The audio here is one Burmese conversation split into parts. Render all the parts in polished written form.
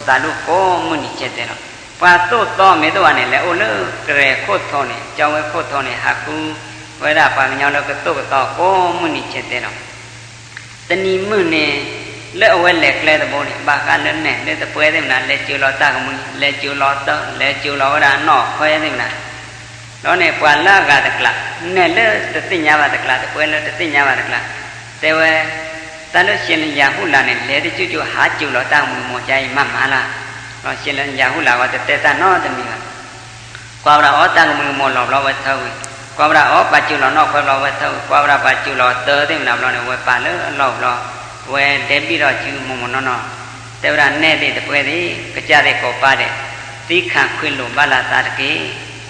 ตาลูกโกมุนิเจเตเนาะปาตุตอเมตวานี่แหละโอเลกระโคตรทอนี่เจ้าไว้โคตรทอนี่หักกูเวลาปางยาวแล้วก็ตุกตอโกมุนิเจเตเนาะตะนีมื้อนี่เลเอาไว้แหลกแลตะโบนี่บากันนั่นแน่เลตะเปวยเต็มน่ะเลจิวลอตากะมึงเลจิวลอตอเลจิวลอวดานอค่อยเต็มน่ะแล้วเนี่ยปวาลากะตะกละเนี่ยเลตะติญญาบะตะกละตะเปวยเลตะติญญาบะตะกละแต่ว่าตาลุရှင်လင်ရဟုလာနဲ့လဲတကျွတ်ဟာကျူလောတောင်းမှုမောကြိုင်မမလာတော့ရှင်လင်ရဟုလာကတဲ့တနောတမီကကွာဗရာဩတန်မှုမောလောလောဝဲသောကွာဗရာဩပါကျူလောနောခွဲလောဝဲသောကွာဗရာပါကျူလောတောသိမနာလောနဲ့ဝဲပါလောလောလောဝဲတဲပြီးတော့ကျူမမနောနောတေဝရနဲ့တဲ့တပွဲသည်ကြတဲ့ကောပါတဲ့သီခံခွင့်လို့မလာသာတကေ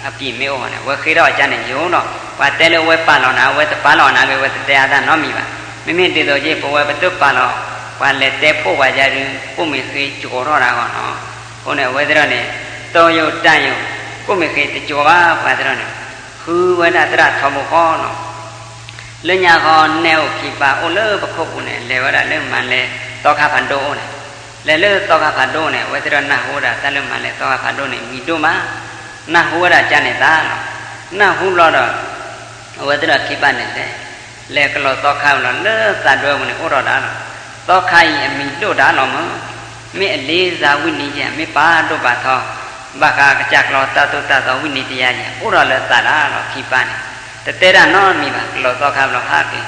အပြည့်မေဩနဲ့ဝဲခေတော့အကြနဲ့ယုံတော့ပါတဲလို့ဝဲပါလောနာဝဲတပါလောနာဝဲတရားသာနောမိပါမိမိတည်တော်ကြီးဘဝဘတုပါလောဘာလဲတဲဖို့ပါကြရင်ကိုမေခေကြော်တော့တာကောနော်ကိုနဲ့ဝဲတဲ့နဲ့တောယုတ်တန့်ယုတ်ကိုမေခေတကြော်ပါပါတဲ့နဲ့ခူဝနတရထောမခောနော်လညာခောနဲ့ဥခိပါအိုလေပခုတ်ကိုနဲ့လေဝရလေမန်လေတောခဖန်တိုးနဲ့လေလေတောခဖန်တိုးနဲ့ဝဲတဲ့နဟောတာတလမန်လေတောခဖန်တိုးနဲ့မိတို့မှာနဟောတာကြနေတာနော်နဟုလောတော့ဝဲတဲ့ခိပနဲ့လေကလောတောခါလောလေသတ်တွဲဝင်ဩတော်တာတောခါဤအမိတို့တာလောမမေအလေးစားဝိနိယမေပါတို့ပါသောဘခါကြကလောတတုတသောဝိနိတရားကြီးဩတော်လေသတ်တာလောခိပနဲ့တတဲရနောမိပါကလောတောခါလောဟာကေ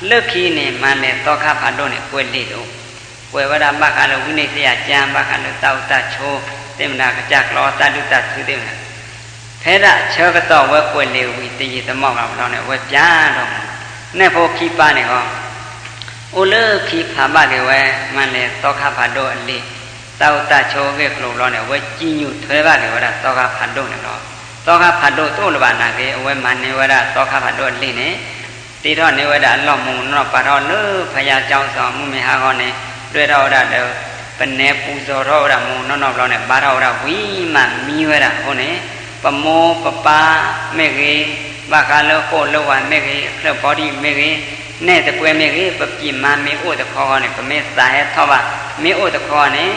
လုခိနေမန်နဲ့တောခါဖတ်တို့နဲ့ကွယ်လိတို့ကွယ်ဝရဘခါလောဝိနိတရားကြံဘခါလောတောတချိုးတေမနာကြကလောတတုတသုတေမနာဖေရချောကတောဝဲကွယ်လိဝိတည်သမောကလောနဲ့ဝဲပြန်တော့နဲ့ဖို့ခိပါနေဟောအိုလေခိဖာမကေဝဲမန်လေတောခဖတ်တို့အလေးတောတချိုးကေကလောလောနဲ့ဝဲကြီးညွထွဲပါကေဝရတောခဖတ်တို့နဲ့တော့တောခဖတ်တို့တို့လဘာနာကေအဝဲမန်နေဝရတောခဖတ်တို့အလေးနဲ့တိတော့နေဝရအလော့မုံတော့ပါတော့လို့ဖယားเจ้าဆောင်မှုမေဟာကောနဲ့တွေ့တော့ရတဲ့ပနေပူဇော်တော့ရမုံနော်လောနဲ့ပါတော့ရဝီမမီဝရဟောနဲ့ပမောပပမေကေဘခါလောကိုလောဝမေကေခလဘောဒီမေကေနဲ့တပွဲမေကေပပိမမေဩတခောနဲ့ပမေစာဟဲထောပါမေဩတခောနဲ့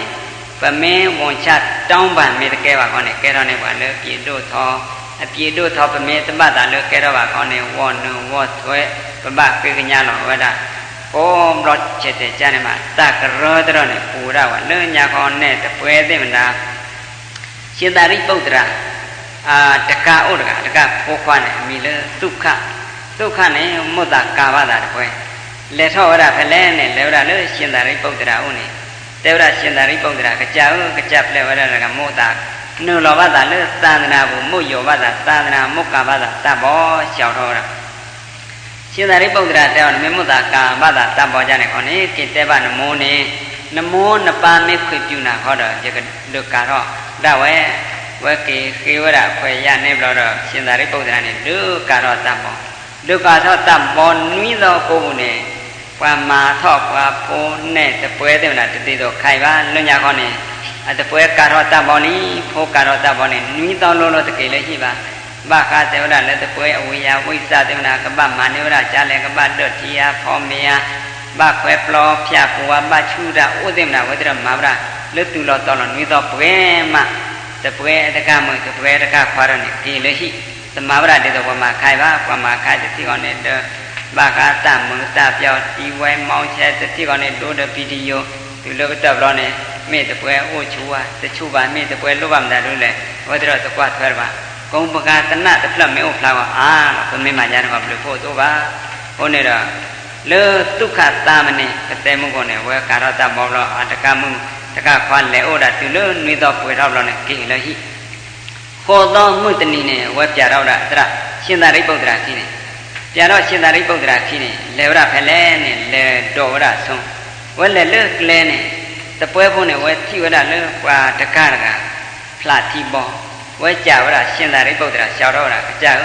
ပမေဝန်ချတောင်းပန်မေတကဲပါခေါနဲ့ကဲတော့နဲ့ပါလေပြေတို့သောအပြေတို့သောပမေတပတ်တာလေကဲတော့ပါခေါနဲ့ဝေါ်နုဝေါ်သွဲပပပေကညာလောဝဒကောဘလော့ချက်တဲ့ကျန်နေမှာတကရောတော့နဲ့ပူရပါလေညာခေါနဲ့တပွဲသိမလားရှင်သာရိပုတ္တရာတက္ကဩတက္ကဖိုးခွားနဲ့အမိလေဒုက္ခနဲ့မုဒ္ဒကာဘတာတပွဲလေထောဝရဖလဲနဲ့လေဝရလေရှင်သာရိပုတ္တရာဦးနဲ့တေဝရရှင်သာရိပုတ္တရာကြပလဲဝရကမုဒ္ဒနုလောဘတာလေသန္ဒနာဘူးမုယောဘတာသန္ဒနာမုက္ကဘတာတဘောရှောက်တော်တာရှင်သာရိပုတ္တရာတောင်းမေမုဒ္ဒကာဘတာတဘောကြနဲ့ခေါနေကိတေဘနမောနဲ့နမောနပါမေခွေပြုနာဟောတော့ဒီကလုကာတော့ဒါဝဲဝကေခေဝရဖွေရနေဘလို့တော့ရှင်သာရိပုတ္တရာနဲ့ဒုက္ခရောတမောဒုက္ခသောတမောနွိသောကိုယ်နဲ့ပမာသောပွားဖိုးနဲ့တပွဲတဲ့လားတတိတော့ခိုင်ပါလွညခေါနဲ့တပွဲကာရောတမောနီဖိုးကာရောတမောနဲ့နွိသောလုံးလို့တကယ်လည်းရှိပါဘခသေဝရလည်းတပွဲအဝိယဝိသတဲ့လားကပမာနေဝရကြားလည်းကပတွတ်တီယာဖောမေယဘခွဲပလောဖြတ်ပွားမချူတာဥဒေမနာဝိတ္တရမဗရလွတ်တူလောတော်လို့နွိသောပွဲမှာတပွဲတကမွေတပွဲတကခွာရနေဒီလေရှိသမဗရတေတော့ပမာခိုင်ပါပမာခိုင်တိကောနဲ့ဘခတမုတပြောင်းဒီဝဲမောင်းချဲတိကောနဲ့တိုးတဲ့ပီဒီယိုဒီလိုတက်လို့နဲ့မေတပွဲအိုချူဝတချူပါမေတပွဲလို့ပါမတာလို့လေဝဒရတကွာထွဲပါကုံပကတနတဖလက်မေဥဖလာအာဘမေမညာတော့ဘလို့ဖို့တော့ပါဟိုနေတော့လေဒုက္ခတာမနေကတဲ့မှုကိုနဲ့ဝဲကာရတမောလောအတကမှုတကခွာလေဩတာသူလို့နှွေတော့ပွေတော့လို့နဲ့ကိလေရှိခေါ်သောမှုတနည်းနဲ့ဝဲပြတော့တာအတရရှင်သာရိပုတ္တရာရှိနေပြတော့ရှင်သာရိပုတ္တရာရှိနေလေဝရဖလဲနဲ့လေတော်ဝရဆုံးဝဲလေလေကလဲနဲ့တပွဲဖို့နဲ့ဝဲတိဝရလေကွာတကရကဖလာတိပေါ်ဝဲကြဝရရှင်သာရိပုတ္တရာရှောက်တော့တာကြောက်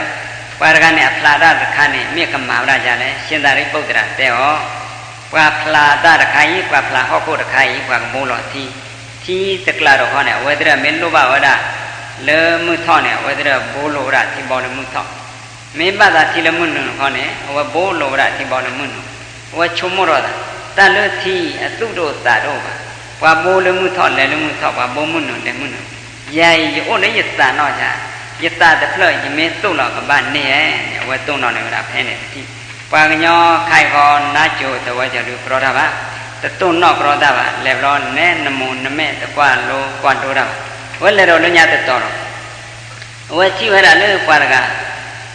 ပါရကနဲ့ဖလာဒတခါနဲ့မြစ်ကမာဝရကြလဲရှင်သာရိပုတ္တရာတဲ့ဟောကွာဖလာဒတခါကြီးကွာဖလာဟောကိုတခါကြီးကွာမိုးလောတီတကလာတော့ဟောနဲ့ဝဲတဲ့မင်းလိုပါဝဒလေမှုထောနဲ့ဝဲတဲ့ဘိုးလိုရတိပေါ်လေမှုထောမင်းပါတာတိလမှုနဟောနဲ့ဝဲဘိုးလိုရတိပေါ်လေမှုဝဲချုံမောတော့တန်လို့တီအသုတို့တာတော့ပါ ว่าโบลมุทอเลลมุทอว่าโบมุนเลมุนยายโอ้เลยยตานอจ้ะยตาแต่เพลยเมตุนอกับบ้านนี่เว่าตุนอในเวลาแพ้เนี่ยที่ปางยอไข่คอนาโจแต่ว่าจะดูกรอดาบะแต่ตุนนอกรอดาบะแล้วรอแน่นมูนแม่แต่กว่าโลกว่าโดดาว่าเลยเราเนี่ยแต่ต่อว่าที่เวลาเลือกปารกา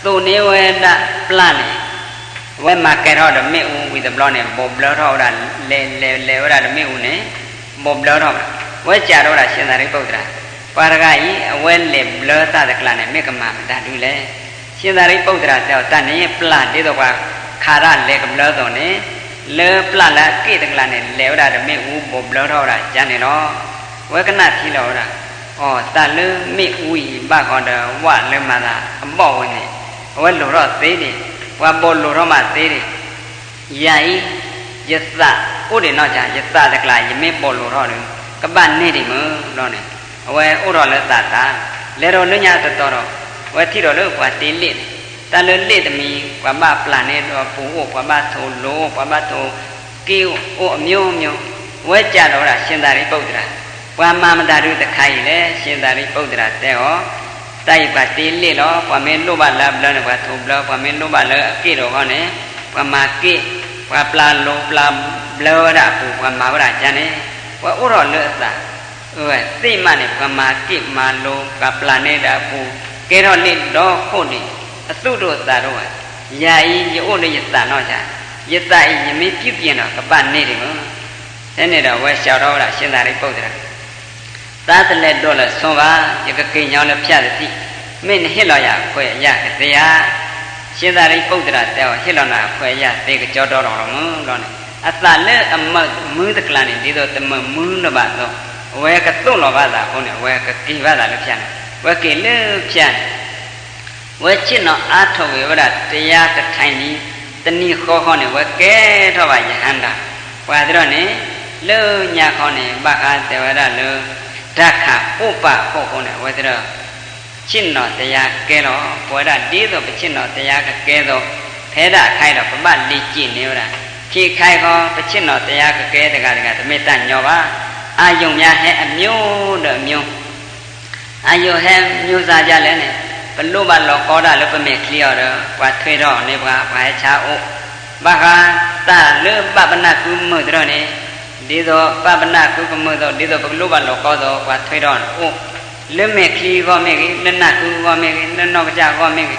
ตัวนี้เวลาปลาเนี่ยว่ามาแก่เราเดิมไม่อู้วิธีปลาเนี่ยบ่มแล้วเราได้เลวเราเดิมไม่อู้เนี่ยบ่มแล้วเราว่าจ่าเราได้เช่นอะไรปุ๊บละปารกาอีเวลเล็บเลอตาตะกลาเนี่ยไม่กำมาได้ดูเลยเช่นอะไรปุ๊บละแต่ตอนนี้ปลาที่ตัวว่าขาดเล็กเลอตัวนี้เลอปลาละกี่ตะกลาเนี่ยเลวเราเดิมไม่อู้บ่มแล้วเราได้จานเนี่ยเนาะว่าขนาดที่เราได้อ๋อตาเลือไม่อุ้ยบ้าก่อนเดาว่าเลือมาละบอกวันนี้ว่าหลุดรอดสิดิว่าบอลหลุดรอดมาสิดิใหญ่ยัดสะอุดนอจ่ายัดสะตะกลายยังไม่บอลหลุดรอดเลยก็บ้านนี่ดิมึงรอเนี่ยว่าอุดรอดเลยตาแล้วเราเนื้อยาตัวต่อเราว่าที่เราเลือกว่าตีเล็ดตาเลือดเล็ดมีกว่าบ้าปลาเนี่ยว่าปูกว่าบ้าโถโลกว่าบ้าโถกิ้วโอ้มิวว่าจ่าเราละเช่นใดปุ๊บละว่ามามันได้รู้แต่ใครเลยเช่นใดปุ๊บละแต่อ๋อไต่ปฏิเล่ล้อว่าเมนลูบาลาบลาเนี่ยว่าถูกแล้วว่าเมนลูบาลากี่ดอกเขาเนี่ยว่ามากี่ว่าปลาโลปลาเบลอระปูว่ามาว่าจานเนี่ยว่าอุรอเลือดตีมันเนี่ยว่ามากี่มาโลกับปลาเนี่ยระปูเกลอลิดดอกคนนี่สุดโดดตาด้วยยาอีโอ้เลยยตานอจ้ะยตาอียังไม่พิบยันหรอกกับบ้านนี่ดิมึงเส้นเนี่ยเราว่าชาวเราละเช่นใดปุ๊บละตาตะเล็ดโดละส่งว่าจะก็กินยาวละพิจารณาไม่เห็นเราอยากคุยอยากเสียเช่นใดปุ๊บละแต่ว่าเห็นเราหน้าคุยอยากเสียก็จอดเรามึงเราเนี่ยอัตราเลือดมือตะกลางนี่ดีตัวแต่มือระบาดตัวเวก็ตุ้งระบาดละคนเนี่ยเวก็กินบาดละพิจารณาเวกินเลือดพิจารณาเวชินอาทวีว่าเตียตะไทยนี้ตอนนี้ข้อเนี่ยเวแก่เท่าไหร่ยันดาว่าที่เราเนี่ยเลือดยาเขาเนี่ยบ้าแต่ว่าเลือดรักขาอุปะโคโคเนี่ยว่าที่เราชินนอตยาแก่เราพอได้ดีตัวไปชินนอตยาแก่ตัวแพ้ได้ใครเราประมาณลีจีนเนี่ยว่าที่ใครก็ไปชินนอตยาแก่แต่การแต่ไม่ตั้งยอว่าอายุยาให้มิวเดือมิวอายุให้มิวซาจาเลยเนี่ยเป็นรูปบ้านเราก็ได้แล้วเป็นเมฆเลี้ยวเด้อว่าถอยรอเนี่ยว่าไปชาโอบ้ากันตาเลือบบ้าบนาคุมือตัวนี้ดีตัวบ้าบนาคุมือตัวดีตัวเป็นรูปบ้านเราก็ตัวว่าถอยรอโอเลือเมฆลีก็เมฆเลือนาคุก็เมฆเลือนอกจาก็เมฆ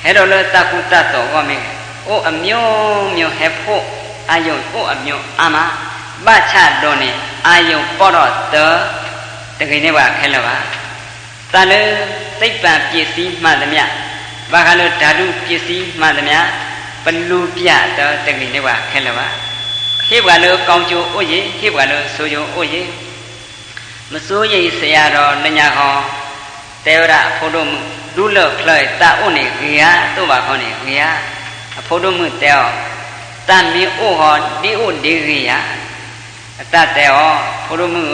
ให้เราเลือตาคุตาโตก็เมฆโอ้มิวให้พวกอายุโอ้มิวอามาบ้าชาโดนี่อายุปอดเตอแต่กินเนี่ยว่าแค่ละว่าตาเลือติดแบบเจสีมาแต่เนี้ยว่าเขาเลือดาดูเจสีมาแต่เนี้ยเป็นรูปยาเตอแต่กินเนี่ยว่าแค่ละว่าเทียบกันเลือกองจูโอ้ยเทียบกันเลือกโซโยโอ้ยมาโซยเสียรอเนียเขาเทวดาพูดมึงดูเลิกเลยตาโอ้เนี่ยเกียตัวบ้าเขาเนี่ยเกียพูดมึงเทวตามีโอ้หอดีโอ้ดีเกียตาเทวพูดมึง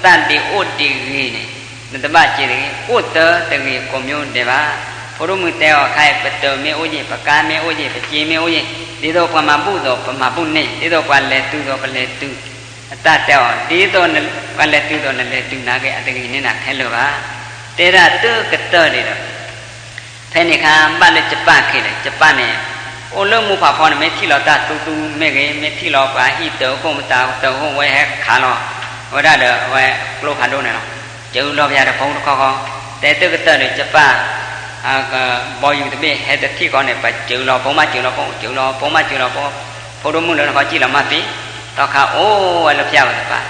ตาดีโอ้ดีเกียเนี่ยนั่นแต่บ้าจีรีโอ้เตอแต่เกียกมิวเดบ้าพูดมึงเทวใครเปิดเตอเมโอ้ยปากกาเมโอ้ยปจีเมโอ้ยดีตัวพม่าบุตัวพม่าบุเนี่ยดีตัวพเลตุตัวพเลตุตาเทวดีตัวนั่นพเลตุตัวนั่นเลตุนักเกอแต่กินเนี่ยนักเฮลว่าเทระตัวกระเตอเลยแค่นี้ค่ะบ้านเลยจะป้าขึ้นเลยจะป้าเนี่ยโอ้เรื่องมูผาพรไม่ที่เราตาตูไม่เกไม่ที่เราไปฮีเตอร์คงตาเตอร์คงไว้ให้ขาเราไว้ได้เด้อไว้กลัวขาโดนเนี่ยเนาะเจอเราพยายามจะพ้องเขาแต่ตัวกระเตอเลยจะป้าบอยอยู่ที่นี่ให้แต่ที่ก่อนเนี่ยไปเจอเราพ้องมาเจอเราพ้องเจอเราพ้องมาเจอเราพ้องพอดูมือเราเขาจีเรามาปีต่อขาโอ้เราพยายามจะป้า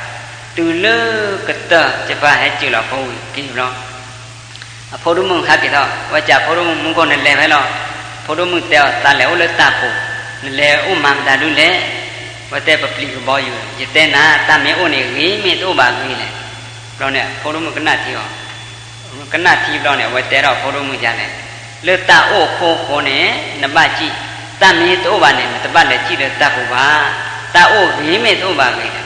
từ lơ cái tờ chỉ phải hết chữ là phô kì lo phô đúng mông khác kì thôi và chả phô đúng mông con này lẹ phải lo phô đúng mông tèo ta lẹo lỡ ta phô lẹ mang ta đúng lẹ và tèo bập lì của bao nhiêu chỉ tên na ta mấy ô này nghĩ mấy tô bà nghĩ lẹ lo nè phô đúng mông cái nào thi lo nè và tèo đó phô đúng mông chả nè lỡ ta ô khô nè nằm ba chi ta mấy tô bà nè ta bà lẹ chi lỡ ta phô bà ta ô nghĩ mấy tô bà nghĩ lẹ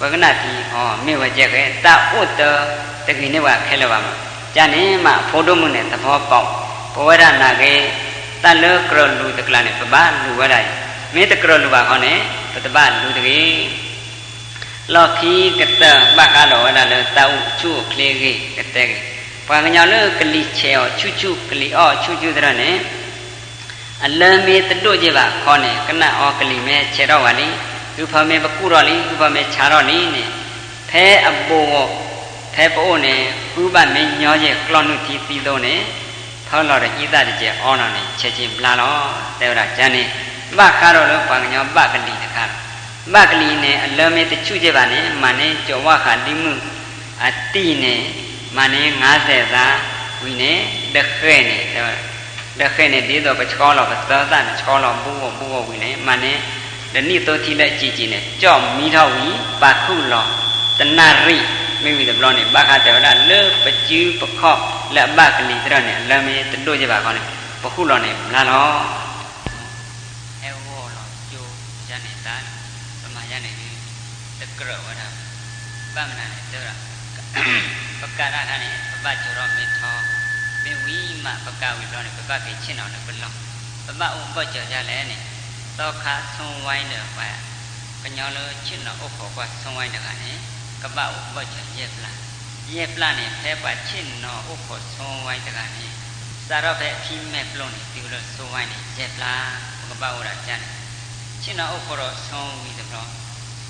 ว่าก็น่าทีอ๋อไม่ว่าจะแค่ตาอุตตะกี้เนี่ยว่าแค่ละว่าจานนี้มาโฟโต้มุนเนี่ยตะพอปอกเพราะว่าด้านหน้าเกตาเลิกกรลูตะกลาเนี่ยปะบ้านลูว่าได้ไม่ตะกรลูว่าเขาเนี่ยปะตะบ้านลูตะกี้ Loki kata bakalo ada le tahu cu klege kata ke. Pangnya le keli ceo cucu keli cucu terane. Allah me tedo je ba kone kena keli me cero wali. Kupa me bakurali kupa me charali ne. Phe abo phe po ne kupa me nyoje klonu ti do ne. Thalo re ida je ona ne cheche blalo tevra jane. Bakalo le pangnya bakali dekar. Bakali ne Allah me te chuje ba ne mane jowa kha limu ati ne mane 50 za wi ne dekhe ne de do ba chko lo ba ta sa ne chko lo bu wi ne mane de ni to thi le chi ne jo mi thaw wi ba khu lo tanari me wi de blo ne ba kha te la le pa chu pa kho la bakali tra ne Allah me te do je ba kho ne pa khu lo ne la lo Bamana tora pakara thane papa choro me tho me wi ma paka wi lo ne papa ke chin naw ne blo papa u pa cho ja le ne to kha son wai ne pa kanyo lo chin naw o kho kwa son wai ne ka ne ka pa u pa cho ye pla ne phe pa chin naw o kho son wai ta ka ne sa ro phe phi me plo ne ti lo son wai ne ye pla ka pa u ra ja ne chin naw o kho ro son wi de blo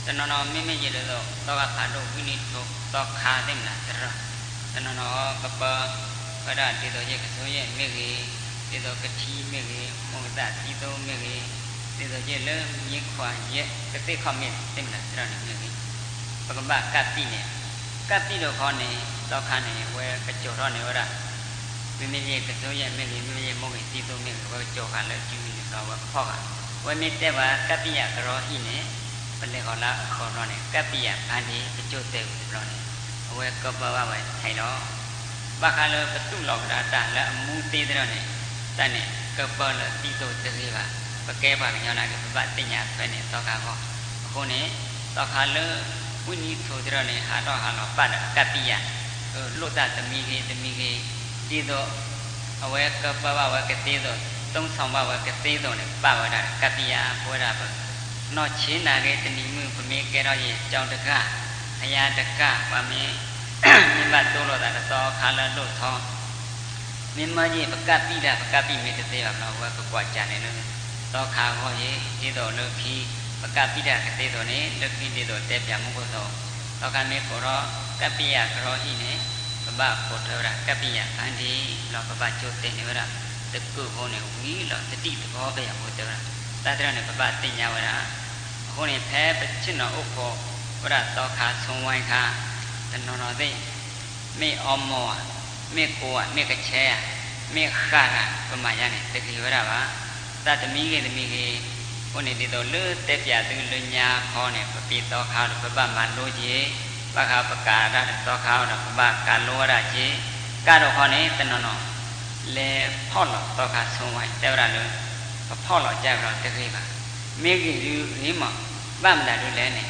Tano mimi jadi lo, toga kado ini to, toga kadem lah terus. Tano kapa pada tido je kesoye megi, tido keci megi, mungkin tido megi, tido je le mikwa je, ketik komit tem lah terus megi. Pagamba kapi lo kone, toga ne, we kecoran ne orang. Mimi je kesoye megi, mimi je mungkin tido megi, we kecoran le cuci ni kawa poga. We mite wa kapi ya kerohi ne. Beli kola korone kapiya andi kecote blone we kebawa we thailo bakalo betul lo data la muti drone tane kebal tito teriba pake ba nyana ke ba tinya pene to ka ko ne to khalo wini tho drone ha lo pa kapiya lo ta temi ke tito we kebawa we ke tito tong song ba we ke tito ne pa wa da kapiya bo da no chin na ke tani mu pame ke ro ye chong ta ka aya ta ka pa me mi ma to lo da to kha la lo tho mi ma ji pa ka pi me te te ba no wa ko kwa cha ne no to kha ho ye ti do lo khi pa ka pi da ke te do ne lo khi ti do te pya mu ko so to ka me ko ro ka pi ya ko hi ne ba ba ko tho ra ka pi ya an di lo ba ba chu te ne ba ra te ku ho ne wi lo te ti to ba ya ko te ra ta tra ne ba ba ti nya wa ra ho ne phe pa chin no o ko wa ra to kha son wai kha ta no no de me o mo me ko me ka che me kha ra ba ma ya ne te ki wa ra ba ta ta mi ke ho ne de to le te pya tu le nya kho ne pa pi to kha ba ba ma lo ji ba kha pa ka ra to kha ra ba ba ka lo ra ji ka ro kho ne ta no no le pho lo to kha son wai te wa ra lo pho lo ja ra te ki ba me ki ru ni ma ba ma la lu le ne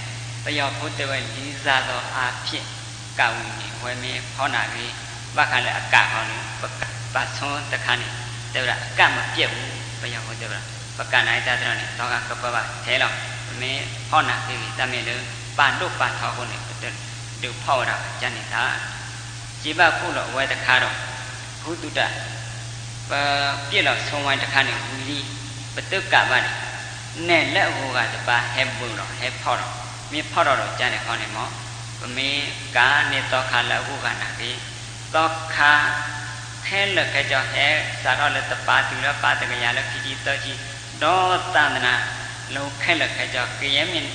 ba yo pho te wa li za do a phit ka wi ni we me pho na ki ba kha le a ka kho ni ba son ta kha ni te wa ra a ka ma piet wu ba yo te wa ba ka nai ta tra ni to ka ka ba the lo me pho na ki ta me le ba do ba tho ko ni te du pho ra ja ni ta ji ba ku lo we ta kha do hu tu ta ba piet lo son wai ta kha ni wi li ba tu ka ba ni ne le ho ga ta ba he bu lo he pho lo mi pho lo ja ni kho ni mo ba me ka ni to kha la hu ga na ki to kha the le ka jo he sa ro le ta pa tu la pa ta ga ya le ki ji to ji do ta na lo khe le ka jo ki ye min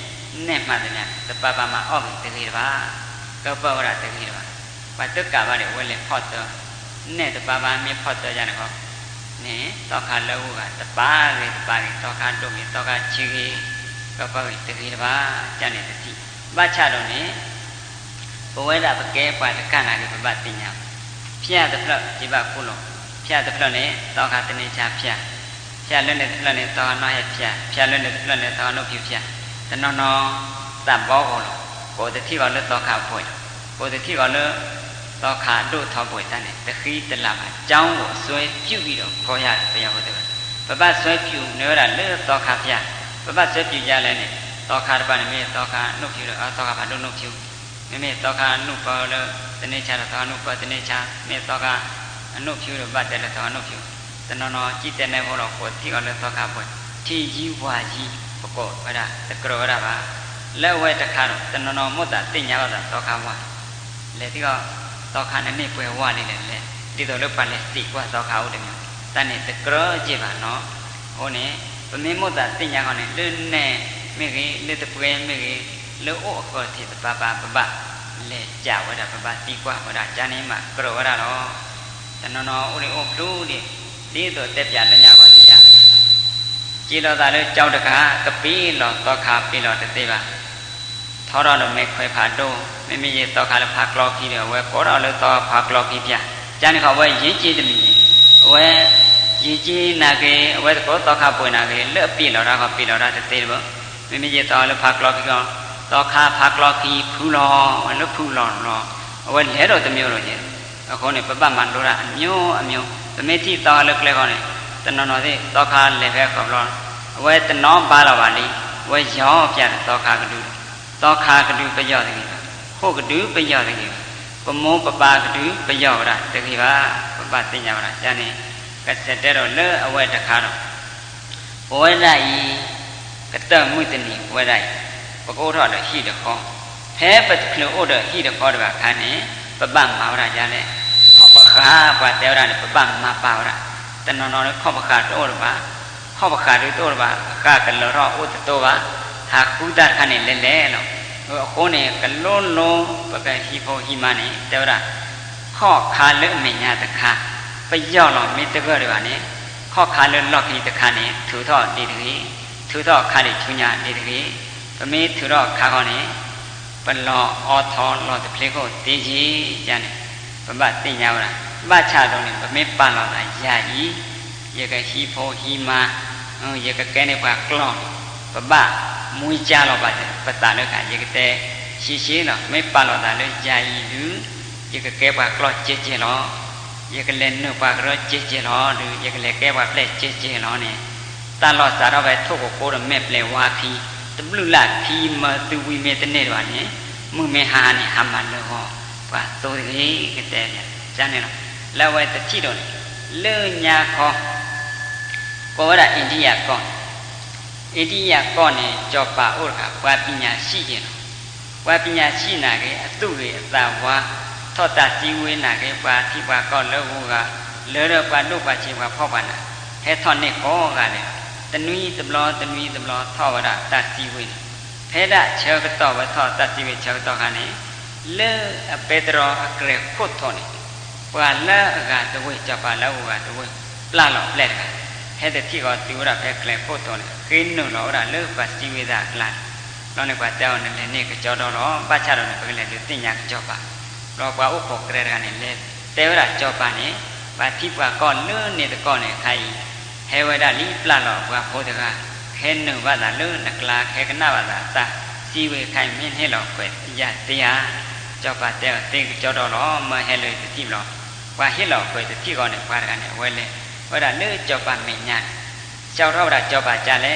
ne ma ta nya ta pa pa ma o ki te ki ba ka pa wa ra te ki ba ba tu ka ba ni we le pho to ne ta pa pa mi pho to ja ni kho ne to kha la hu ga ta pa ki to kha do mi to kha chi ki ka pa ki te ki ba ja ni te ti ba cha do ne bo we da pa ke pa ta ka na ki ba ti nya phya ta phlo ji ba ku lo phya ta phlo ne to kha te ne cha phya le ne phlo ne to kha no ya phya le ne phlo ne to kha no phi phya ta no no ta bo ko lo ko te thi ko le to kha phoi ko te thi ko le to kha do tho phoi ta ne te khi te la ba chang ko swai pyu pi do kho ya te ya ho te ba ba swai pyu ne ra le to kha phya ba ba swai pyu ja le ne တောခါတပါနေမေတောခါနှုတ်ဖြူတော့တောခါဘာလို့နှုတ်ဖြူမေတောခါနှုတ်ပေါ်လို့တနေ့ချတော့တောနှုတ်ပေါ်တနေ့ချမေတောခါနှုတ်ဖြူတော့ပတ်တယ်လို့တောနှုတ်ဖြူတနော်ကြည့်တဲ့နေဖို့တော့ကိုတိအောင်လို့တောခါပွဲထီကြီးဝါကြီးပကောအဲ့ဒါတကရောရပါလက်ဝဲတခါတော့တနော်မွတ်တာတင်ညာတော့တောခါဝါလေဒီကတောခါနဲ့နေပွဲဝါနေတယ်လေဒီတော့လို့ပတ်လဲတိကွာတောခါဟုတ်တယ်မျိုးတန်နေတကရောကြည့်ပါနော်ဟိုနေပမင်းမွတ်တာတင်ညာကောင်းနေလွနဲ့မိကြီးလက်တပွဲမိကြီးလောအော့ခေါ်တိပပပလေကြာဝဒပတိကွာဝဒဂျာနေမှာကရောဝဒတော့တနော်ဥရိဩဖလူဒီတော့တက်ပြလညာကောတိရကြည်တော်သာလို့ကြောက်တကားတပီးလောတောခါပီးလောတသေးပါထောတော်လို့မဲခွဲဖာတော့မိမိရဲ့တောခါလည်းဖာကလော်ကြီးတယ်ဝဲပေါ်တော်လို့တောဖာကလော်ကြီးပြကျန်ခေါ်ဝဲရင်းကြည်တမီဝဲရင်းကြည်နာကေဝဲကောတောခါပွင့်နာကေလက်ပီးလောတာကပီးလောတာတသေးတယ်မိမိရဲ့တောလည်းဖာကလော်ကြီးကောတောခါဖာကလော်ကြီးဖူးလောလို့ဖူးလောတော့ဝဲလဲတော်တမျိုးလို့ချင်းအခုနေပပမှန်လို့တာအမျိုးသမီးတိတောလည်းကလေးကောနေတနော်သေးတောခါလည်းပဲခေါ်လို့ဝဲတနောပါလာပါလိဝဲရောပြတ်တောခါကလူတောခါကလူပယောတကြီးဟုတ်ကလူပယောတကြီးပမောပပကလူပယောရတကြီးပါပပတင်ညာပါကျန်နေကစက်တဲ့တော့လဲအဝဲတခါတော့ဝဲလိုက်ကတမှုတနီဝဲလိုက်ပကောထောလည်းရှိတခေါဖဲပကလူဩတော့ရှိတခေါတပါခါနေပပမာဝရကျန်နေဟောပခါပါတဲရနေပပမာပါဝရတနော်လည်းခောပခါတော့ပါခောပခါတော့ပါအခါကလောတော့ဥတတောပါဟာကုသခနဲ့လဲလဲလို့အခုနေကလုံးလုံးပကဟိဖို့ဟိမနေတဲရခောခါလွတ်မြညာတခါပယောက်တော့မိတကောတွေပါနေခောခါလွတ်လော့ခိတခါနေထူတော့ဒီတကြီးထူတော့ခါနေချွညာဒီတကြီးသမီးထူတော့ခါခေါနေပလောအောထောလောတပလေကိုတေကြီးကျန်တယ်ပပတင်ညာလားပချတော့နေပမေပန်တော့တာယာကြီးရေကဟိဖို့ဟိမရေကကဲနေပါကလောပပမွေးကြတော့ပါပတလည်းခါရေကတဲ့ရှိတော့မေပန်တော့တာလည်းယာကြီးလူရေကကဲပါကလောကျကျတော့ရေကလည်းနှုတ်ပါကတော့ကျကျတော့လူရေကလည်းကဲပါပလက်ကျကျတော့နေတန်တော့စားတော့ပဲထုတ်ကိုတော့မေပလေဝါခီတပလူလာခီမသူဝီမေတနေ့တော့နေမှုမေဟာနေဟာမလို့ဟောပါသို့ကြီးကတဲ့ကျန်နေတော့လဝဲတတိတော့လေညာခေါ်ကောရအိန္ဒိယကောအိန္ဒိယကောနေကြောပါဥရကဝါပညာရှိခြင်းဝါပညာရှိနာကေအတုရေအသာဝါသောတာစီဝေနာကေပါတိပါကောလောဟုကလေရပါတုပါချင်းပါဖောက်ပါနာဟဲထောနေကောကလည်းတနွီတဘလောသောဝရတစီဝေဖဲဒချေကတော့ဝသောတစီဝေချေကတော့ခနဲ့လေအပေတရောအကရခုတ်ထောနေပါလာကတဝိကြပါလောကတဝိပလလောလက်ဟဲ့တဲ့တိကောတိဝရဖဲကလေခုတ်ထောနေကိနုလောရလေပါစီဝေသာကလာလောနေပါတောင်းနေနေကကြောတော့ပတ်ချတော့နေပကလေတင်ညာကြောပါလောပါဥပ္ပကရကနေလေတေဝရကြောပါနေပါတိပါကောလွန်းနေတကောနေခိုင်ဟေဝဒလိပလလောဘဘောတကခဲနုဝဒလွန်းနကလာခေကနဝဒသာစီဝေခိုင်မင်းဟဲ့လောခွဲရတရားကြောပါတဲ့တေကြောတော့လောမဟဲလို့တိလောပါဟဲ့လောခွဲတိကောနေပါရကနေဝဲလေဝဒလေကြောပါမင်းညာကြောက်တော့တာကြောပါကြလဲ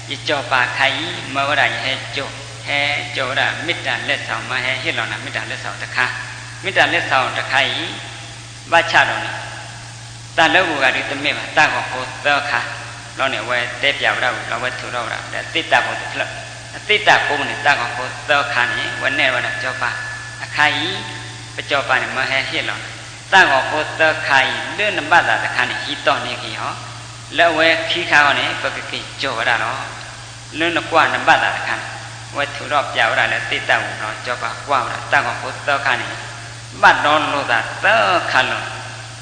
ရကြောပါခိုင်မဝဒဟဲကြောဟဲကြောရမေတ္တာလက်ဆောင်မဟဲဟဲ့လောနာမေတ္တာလက်ဆောင်တခါမေတ္တာလက်ဆောင်တခါဤဘချတော့နေတန်လောက်ကဒီတမေပါတကောဟောသောခါလောနေဝဲတဲပြဝရလောဝဲထူတော့တာတိတ္တဘောတဖလအတိတ္တကိုမနေတကောဟောသောခါနေဝဲနဲ့ဝဒကြောပါအခါဤပကြောပါနေမဟဲဟဲ့လောတကောဟောသောခါဤလွနပတာတခါနေဟိတော်နေကြီးဟောလက်ဝဲခိခါကောနေပကကိကြောရတော့လွနကွနပတာတခါဝဲထူတော့ပြဝရလည်းတိတ္တဘောတော့ကြောပါကွာဝရတကောဟောသောခါနေပတ်တော်လို့သာသောခါလုံး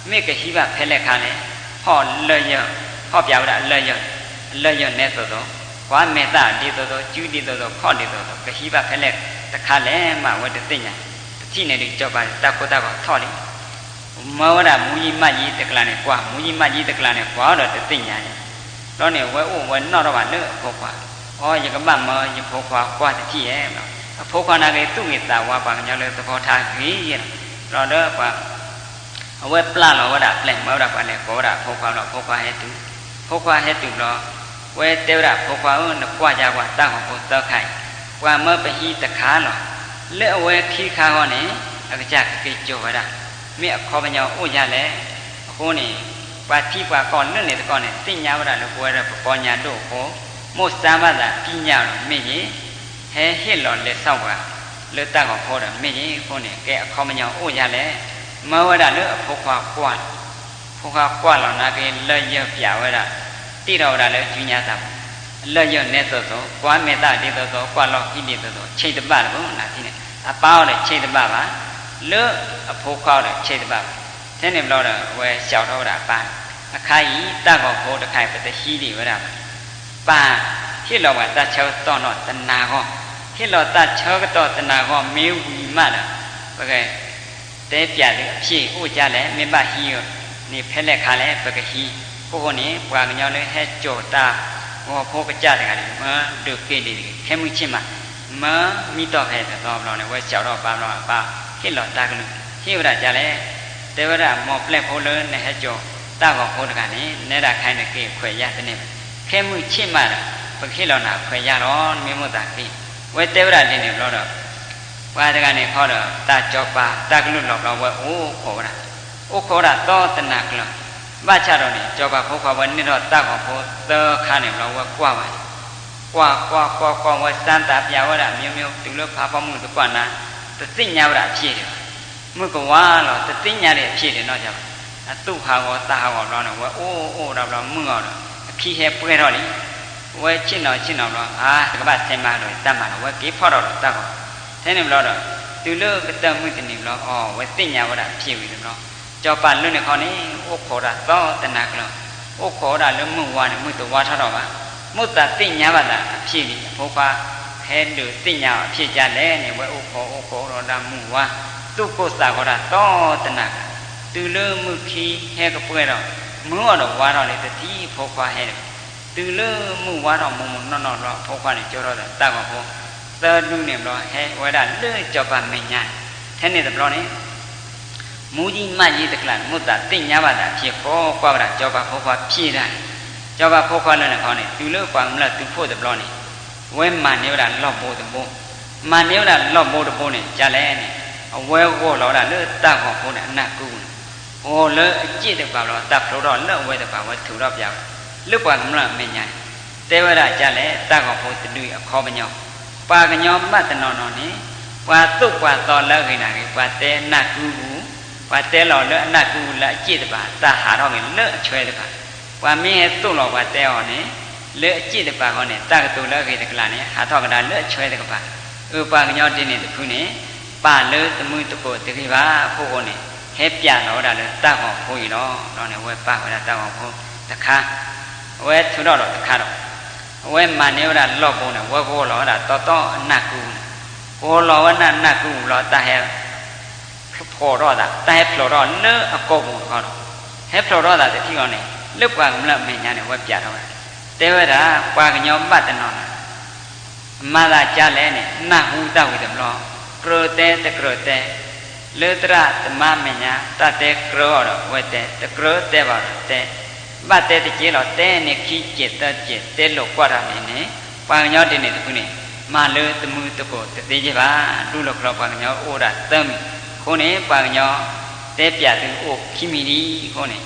မိကဟိဘဖဲလက်ခါလေဟောလွရဟောပြဝရလွရနဲ့ဆိုတော့ကွာမေတ္တာဒီဆိုတော့ကျူးဒီဆိုတော့ခော့ဒီဆိုတော့ကဟိဘဖဲလက်တခါလဲမှဝတ္တသိညာတတိနဲ့ဒီကြောပါတကုတကောထော့လိမဝရမူကြီးမကြီးတကလာနဲ့ကွာမူကြီးမကြီးတကလာနဲ့ကွာတော့တသိညာတော့နေဝဲဥဝဲနောက်တော့ပါလေဖောကွာဩရကမမရဖောကွာကွာတတိရဲ့အဖောကွာနာကေသူ့မိတာဝါပါညောလဲသဘောထားကြီးရဲ့တော့ကွာအဝဲပလလောဝဒပလက်မောဒပါလေကောဒဖောကွာတော့ဖောကွာဟဲ့တူလော เวเตระพกว่ากว่าจากว่าตั้งของพวกตะไคร่กว่าเมื่อไปฮีตะขาหรอเลือเวขี้ขาหัวนี่อาจากกิจวัตรเมื่อขอปัญญาโอ้ยาแล้วคนนี่กว่าที่กว่าก่อนเรื่องนี้แต่ก่อนเนี่ยติญญาวดาหรือว่าเราปัญญาโดโคโมสามารถปิญญาไม่ยี่เฮ้เฮหล่อเลยเศร้าว่าเลือตั้งของพวกเราไม่ยี่คนนี่แกขอปัญญาโอ้ยาแล้วเมื่อวันเลือพกว่ากว่าเรานะก็เลยเยอะเปียว่าที่เราได้เลยจุญญาตาเลยเยอะเนี่ยตัวกว่าเมตตาที่ตัวกว่าเราที่ดีตัวเชื่อบ้าหรือเปล่านะที่เนี่ยเป้าเลยเชื่อบ้าป่ะเลือพกเขาเลยเชื่อบ้าเท่านี้เราเลยเว้เจ้าเราได้ป่ะใครตาของพวกใครเป็นแต่ฮีดีว่าป่ะที่เราว่าตาเช่าต่อนอตนาก็ที่เราตาเช่าก็ต่อตนาก็ไม่วิมาละโอเคแต่เปียเลยพี่อู้จ้าเลยไม่บ้าฮีนี่เพลขาเลยเป็นฮีพวกนี้ปวางเงาเลยให้โจตาว่าพวกจ้าแต่กันมาดูเกลียดแค่มึงชิมมามีต่อให้แต่ต่อเราเนี่ยว่าเจ้าเราป่าเราป่าที่เราตากันที่เวลาจ้าเลยแต่เวลามอบเปลือกพวกเลยเนี่ยให้โจตาของพวกกันนี้ในราคาเนี่ยเกี่ยวขวยยาตัวนี้แค่มึงชิมละเพราะที่เราหนาขวยยาร้อนมีมุตตะกี้ไว้แต่เวลาเดี๋ยวนี้เราว่าแต่กันเนี่ยเขาตาจอกป่าตากลุ่นเราว่าโอ้โหนะโอ้โหนะต่อตนักเลยบ้าชาเราเนี่ยจอบพวกเขาวันนี้เราตาของพวกเตอข้าเนี่ยเราว่ากว่าว่าสันตาพยาวะมีถึงเรื่องพาพมือตัวก่อนนะแต่สิ่งยาวระพี่เดียวเมื่อก็ว่าเราแต่สิ่งยาวระพี่เดียวนอกจากตู้หาวตาหาวเราเนี่ยว่าโอ้เราเมื่อเราพี่เห็บเปลือยเราดิว่าชิ้นเราแต่ก็บ้าเซมาเราตามมาเราว่ากี่พอเราตาของแค่นี้เราตัวเลือกก็เติมมือตัวนี้เราว่าสิ่งยาวระพี่วิเราจอปันเรื่องในข้อนี้โอ้โหระต่อตนักเราโอ้โหระเรื่องมือวานมือตัวว่าเท่าเราวะมุตตะติญญาบะพี่ดิพวกว่าเห็นดูติญญาพี่จันแล้วเนี่ยว่าโอ้โหเราดำมือว่าตุโกสากระต่อตนักตือเลื่อมือขี้เฮก็เปื่อยเราเมื่อเราว่าเราเลยแต่ที่พวกว่าเห็นตือเลื่อมือว่าเรามุมนอนเราพวกว่าเนี่ยเจ้าเราตาของพวกเตอดูเนี่ยเราเฮว่าได้เลื่อจบแบบไม่ง่ายแค่นี้แต่เราเนี่ยมูจีมาจีตะกลั่นมุตตะติญญาบะพี่พวกว่าจบแบบพวกว่าพี่ได้จอบพวกเขาเลยนะเขาเนี่ยดูเรื่องความละดูพูดแต่ปลอนี่เว้มันเนี่ยว่าลอบโบตะโบมันเนี่ยว่าลอบโบตะโบเนี่ยจะแล้วเนี่ยเว้ก็เราละเลือดตาของพวกเนี่ยหนักกูโอ้เลือดจีตะบ่าวเราตับเราเลือดเว้ตะบ่าวว่าถูกรอบยาวเลือดความละไม่ใหญ่แต่ว่าจะแล้วตาของพวกจะดูขอปัญญาปากญอมมาตะนอนนี่ว่าตุกว่าตอนแล้วกินอะไรว่าแต่หนักกูว่าแต่เราเลือดหนักกูละจีตะบ่าวตาหาเราเนี่ยเลือดช่วยตะบ่าวว่ามีตุเราว่าแต่อ๋อเนี่ยเลือดจีตะบ่าวเนี่ยตากตุแล้วกินตะกลาเนี่ยหาทอกระดาเลือดช่วยตะบ่าวปากญอมที่นี่ตะคู่เนี่ยป่าเลือดตะมือตะโกตะกี้ว่าพวกเนี่ยเฮ็ดยาเราได้เลยตาของผู้อีเนาะเราเนี่ยเว้ป้าเวลาตาของผู้ตะขาเว้ทุดเราตะขาเราเว้มันเนี่ยเวลาลอบโบเนี่ยเว้โบเราได้ต่อหนักกูโอ้เราว่าหนักกูเราตาเฮ็ดพอเราตาเฮ็ดเราเนื้ออากบุเขาเฮ็ดเราได้แต่ที่เขาเนี่ยเลือกว่ามันไม่ยากเนี่ยเว้ปียเราแต่เวลาปากญอมบัดนอนมาลาจ้าแล้วเนี่ยหน้าหูตาวิตมเราโกรธแต่โกรธแต่เลือดระตมาเมียตาเตะกรัวเราไว้แต่กรัวแต่บ่าแต่บ้าแต่ที่เจ้าเราแต่เนี่ยขี้เจ็ดแต่โลกกว่าเราเนี่ยปางยอดเนี่ยทุกคนเนี่ยมาเลือดมือตะโกแต่เจ้าบ้าดูโลกเราปางยอดโอระเติมคนนี้ปางยอดแต่เปียถึงโอขี้มีดีคนนี้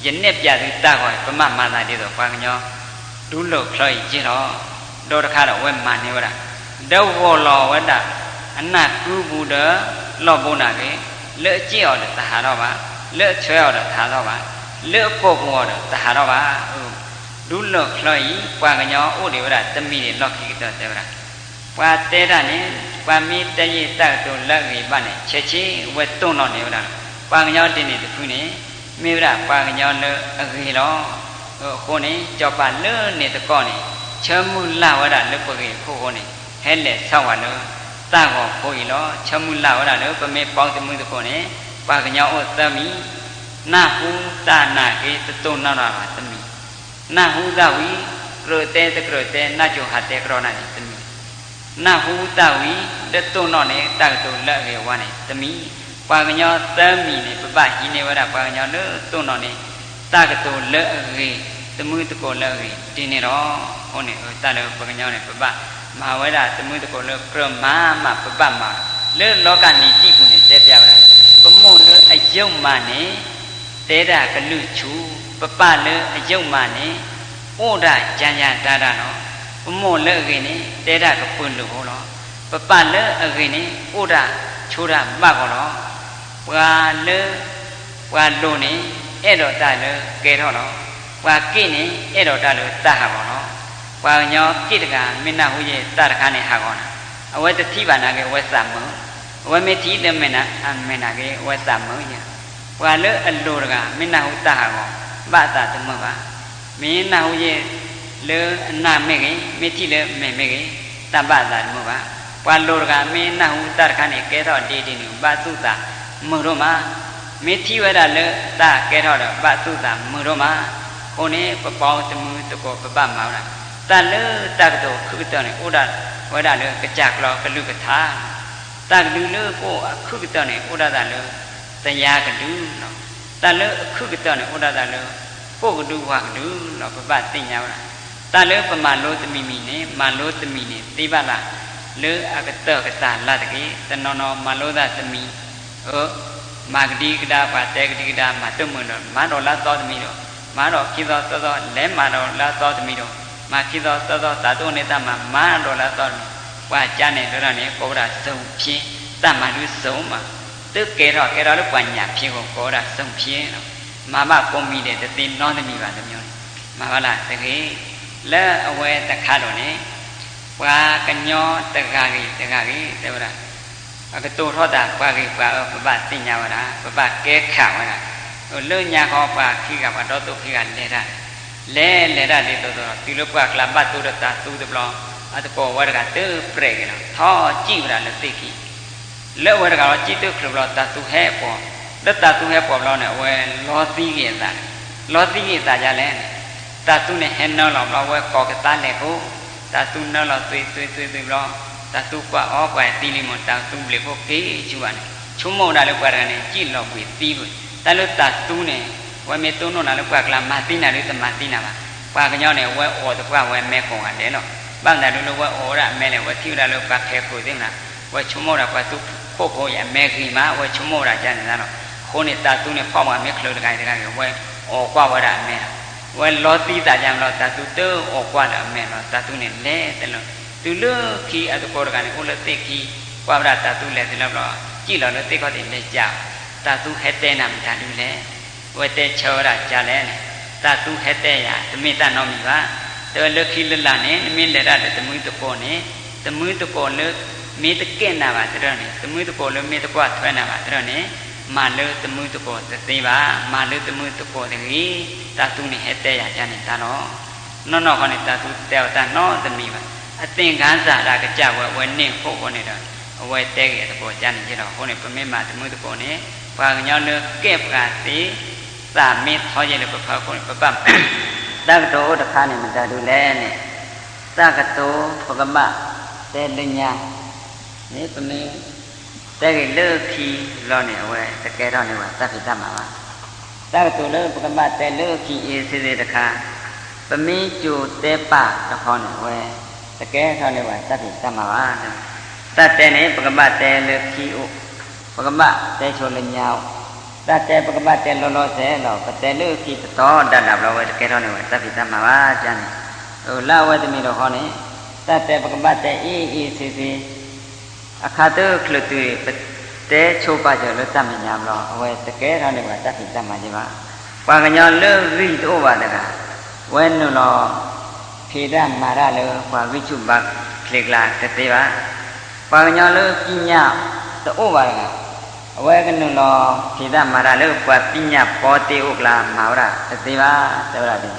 ยันเนี่ยเปียถึงตาคอยประมาณมาได้เดียวปางยอดดูโลกเราอีกเจ้าเราโดนข้าเราเว้นมันนี่ว่าเดาวัวรอว่าด่าอันน่ะกูบูเดอรอบโบนักเลือเจียวเดือดตาเราบ้าเลือเชี่ยวเดือดตาเราบ้าเลือโกบัวเดือดตาเราบ้าดูเลือกลอยกว่ากันยอโอ้เดี๋ยวจะมีเลือกกี่ตัวเดี๋ยวกว่าเตระนี่กว่ามีเตยตักตัวเลือกกี่บ้านเนี่ยเชี่ยเวทตุ้งนอนเดี๋ยวกว่ากันยอที่นี่ทุกคนนี่มีเวลากว่ากันยอเลือกกี่ล้อคนนี้จอบบ้านเลือกเนี่ยตะก้อนนี่เชื่อมูลลาวดาเลือกพวกนี้คนนี้เห็นเลยสวรรค์เลือกตาของผู้อีล้อชมุลลาวดาเนอปะเมปองตะมือตะคนนี้ปากญาโอตะมีหน้าหูตาหน้าเกตตุนนาราตะมีหน้าหูตาวิโกรเตตะโกรเตน่าจูหัดเตกรอนาตะมีหน้าหูตาวิเดตุนนอเนตากตุละเกวานิตะมีปากญาตะมีเนปะบะหิเนวดาปากญาเนตุนนอเนตากตุละเก တမှုတကောလောတင်းနေတော့ဟောနေတလည်းပကညောင်းနေပပမဟာဝဲတာတမှုတကောလောကရမမပပမှာလေလောကနေကြည့်ခုနေတဲပြပါလားပမို့လေအယုံမနဲ့တဲတာကလူချူပပလေအယုံမနဲ့ဩဒကြံကြံတာတာနော်ပမို့လေအကိနေတဲတာကပွင့်လို့ဟောတော့ပပလေအကိနေဩဒချိုးတာမတ်ကောတော့ပွာလေပွာလုံးနေအဲ့တော့တလေကဲတော့နော်ပွာကိနေအဲ့တော့တလေတဟာကောနော်ပွာညောကိတကမင်းနာဟုရဲ့တရခါနေဟာကောနာအဝဲတတိပါနာကေဝဲစမဝဲမေတိတမနာအမနာကေဝဲစမညာပွာလေအလိုတကမင်းနာဟုတဟာကောပတတမပါမင်းနာဟုရဲ့လေအနာမေကေမေတိလေမေမေကေတပတတမပါပွာလိုတကမင်းနာဟုတရခါနေကဲတော့တေတေနုပသုတာမရောမှာမေတိဝရလေတကဲတော့ပသုတာမရောမှာဟိုနေပပေါင်းတမှုတကောပပမှာလားတလေတကတော့ခုကတော့နေဥဒဝရလေကြကလောကလူကထာတကလူလေကိုအခုကတော့နေဥဒတာလေတရားကလူနော်တလေအခုကတော့နေဥဒတာလေကိုကလူဝကလူနော်ပပသိညာလားတလေပမာလို့တမိမိနေမလို့တမိနေသိပါလားလေအကတောကတာလာတကေတနောနောမလို့တာတမိဟောမာဂတိကတာပါတေဂတိကတာမတုံမလို့မတော်လာတော်တမိတော့မတော်ခိသောသောလဲမတော်လာတော်တမိတော့မခိသောသောသာတုနေတမမတော်လာတော်ဝါကြနေတော့နေကောရာစုံဖြင်းတမလူစုံမှာtức kể rồi lúc quan nhà phiên của cô đã sống phiên mà bà con mi để tin nó thì mi vào được mà bà là từ cái lỡ ở quê ta khá rồi này qua cái nho ta gà gì thế bà cái tu thoát đã qua cái ở bà tin nhau rồi đó bà kế khảo rồi đó lỡ nhà họ bà khi gặp bà đó tôi khi gặp lẽ ra đi tôi từ lúc qua làm bà tu được ta tu được lo ở tôi có qua được cả tư bể cái nào thọ chịu ra là tì khi lỡ qua được cả chỉ tư được lo ta tu hết bỏ đất ta tu hết bỏ lo này qua lo tí cái ta ra lẽ ta tu này hết nó lo qua có cái ta này cố ta tu nó lo tùy lo ta tu qua ó qua tí li một ta tu lấy có kế chú anh chú mồ đã lúc qua này chỉ lo quỷ tí rồi ta lúc ta tu này qua mẹ tu nó là lúc qua làm ma tí nào lúc tầm ma tí nào mà qua cái nhau này qua ổ được qua mẹ cùng anh đấy nó ban đầu lúc qua ổ đã mẹ này qua thiếu đã lúc qua khe khối tiếng nào qua chú mồ đã qua tu khô khô vậy mẹ khi má qua chú mồ đã cho nên là nó khô này ta tu này phong mà mẹ khơi được cái qua ổ qua đã mẹ qua lo tí ta jam lo ta tu tơ ổ qua đã mẹ lo ta tu này lẽ tên lo từ lơ khi ở tu coi cái này ổ lơ tê khi qua đã ta tu lẽ thì lo chỉ là lơ tê có thể lẽ chào ta tu hết tê nằm ta tu lẽ qua tê chờ đã cha lẽ này ta tu hết tê ya tu mi ta nó mi va từ lơ khi lơ là này mi lẽ ra để tu mi tu coi lơ mi tu kén nào vậy thế này tu mi tu coi lơ mi tu qua thuê nào vậy thế này mà lơ tu mi tu coi thế va mà lơ tu mi tu coi thì ta tu này hết tê ya cha này ta nó còn này ta tu teo ta nó tu mi va tiền khán giả ra cái chào qua niệm khổ qua này rồi qua tê cái tu coi cha này chứ đâu qua này phải mi mà tu mi tu coi này qua nhau lơ kẹp cả tíสามเมตรเขาจะเลยประพาคนประปั๊มตากโตตะคาเนี่ยมันจะดูแลเนี่ยตากโตปกบะแต่เรื่องยานี่ตรงนี้แต่cáiเลิกทีเราเนี่ยเว้ยแต่แกเราเนี่ยว่าตาพิจารณาว่าตากโตเลิกปกบะแต่เลิกทีเอเสเดตะคาปมีจูเตปะตะคอนเนี่ยเว้ยแต่แกเราเนี่ยว่าตาพิจารณาว่าตาแต่เนี่ยปกบะแต่เลิกทีอุปกบะแต่โชลญาวตาแต่ปกบะแต่โลเสเราแต่เลิกทีตอดับเราเว้ยแกเราเนี่ยว่าตาพิจารณาว่าจันลาเว้ยจะมีเราเขาเนี่ยตาแต่ปกบะแต่อีซีอาคาตุคลุตุแต่โชปะจะเลิกตามิญามเราเว้ยแต่แกเราเนี่ยว่าตาพิจารณาใช่ปะว่ากันยอเลิกวิโตว่าตะกะเว้นนู่นเราพีดามาราเลยว่าวิจุบักเคล็กลาแต่เตว่าว่ากันยอเลิกปิญญาตะโอว่าตะกะเว้กันนู่นเราพีดามาราเลยว่าปิญญาปอเตอุกลามาราแต่เตว่าแต่ว่าดิ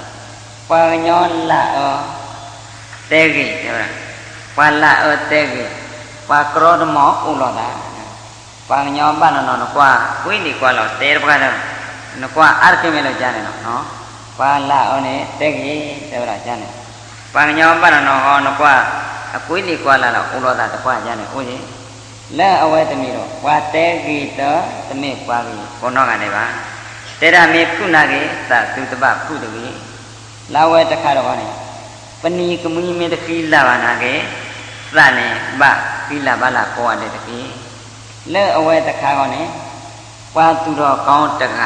ว่ากันยอละเตกิแต่ว่าละเตกิว่ากรอดหมออุลอดาว่ากันยอบ้านนอนกว่าคุยดีกว่าเราเตระกันนกว่าอาร์คิเมโลจาเนี่ยเนาะว่าละเนี่ยเตกิแต่ว่าจาเนี่ยว่ากันยอบ้านนอนกว่าคุยดีกว่าเราอุลอดาตะกว่าจาเนี่ยโอ้ยแล้วเอาไว้ตะมีတော့ว่าเตกิตะตะเมกว่ากิคนนอกกันเนี่ยว่าเตระเมคุนากิตะตุตบะคุตกิ လာဝဲတခါတော့ဟောနေပဏီကမီမေတခိလာဘာနာကေသနေဘခိလာဘာလာကောရတယ်တကေလဲအဝဲတခါဟောနေပွားသူတော်ကောင်းတက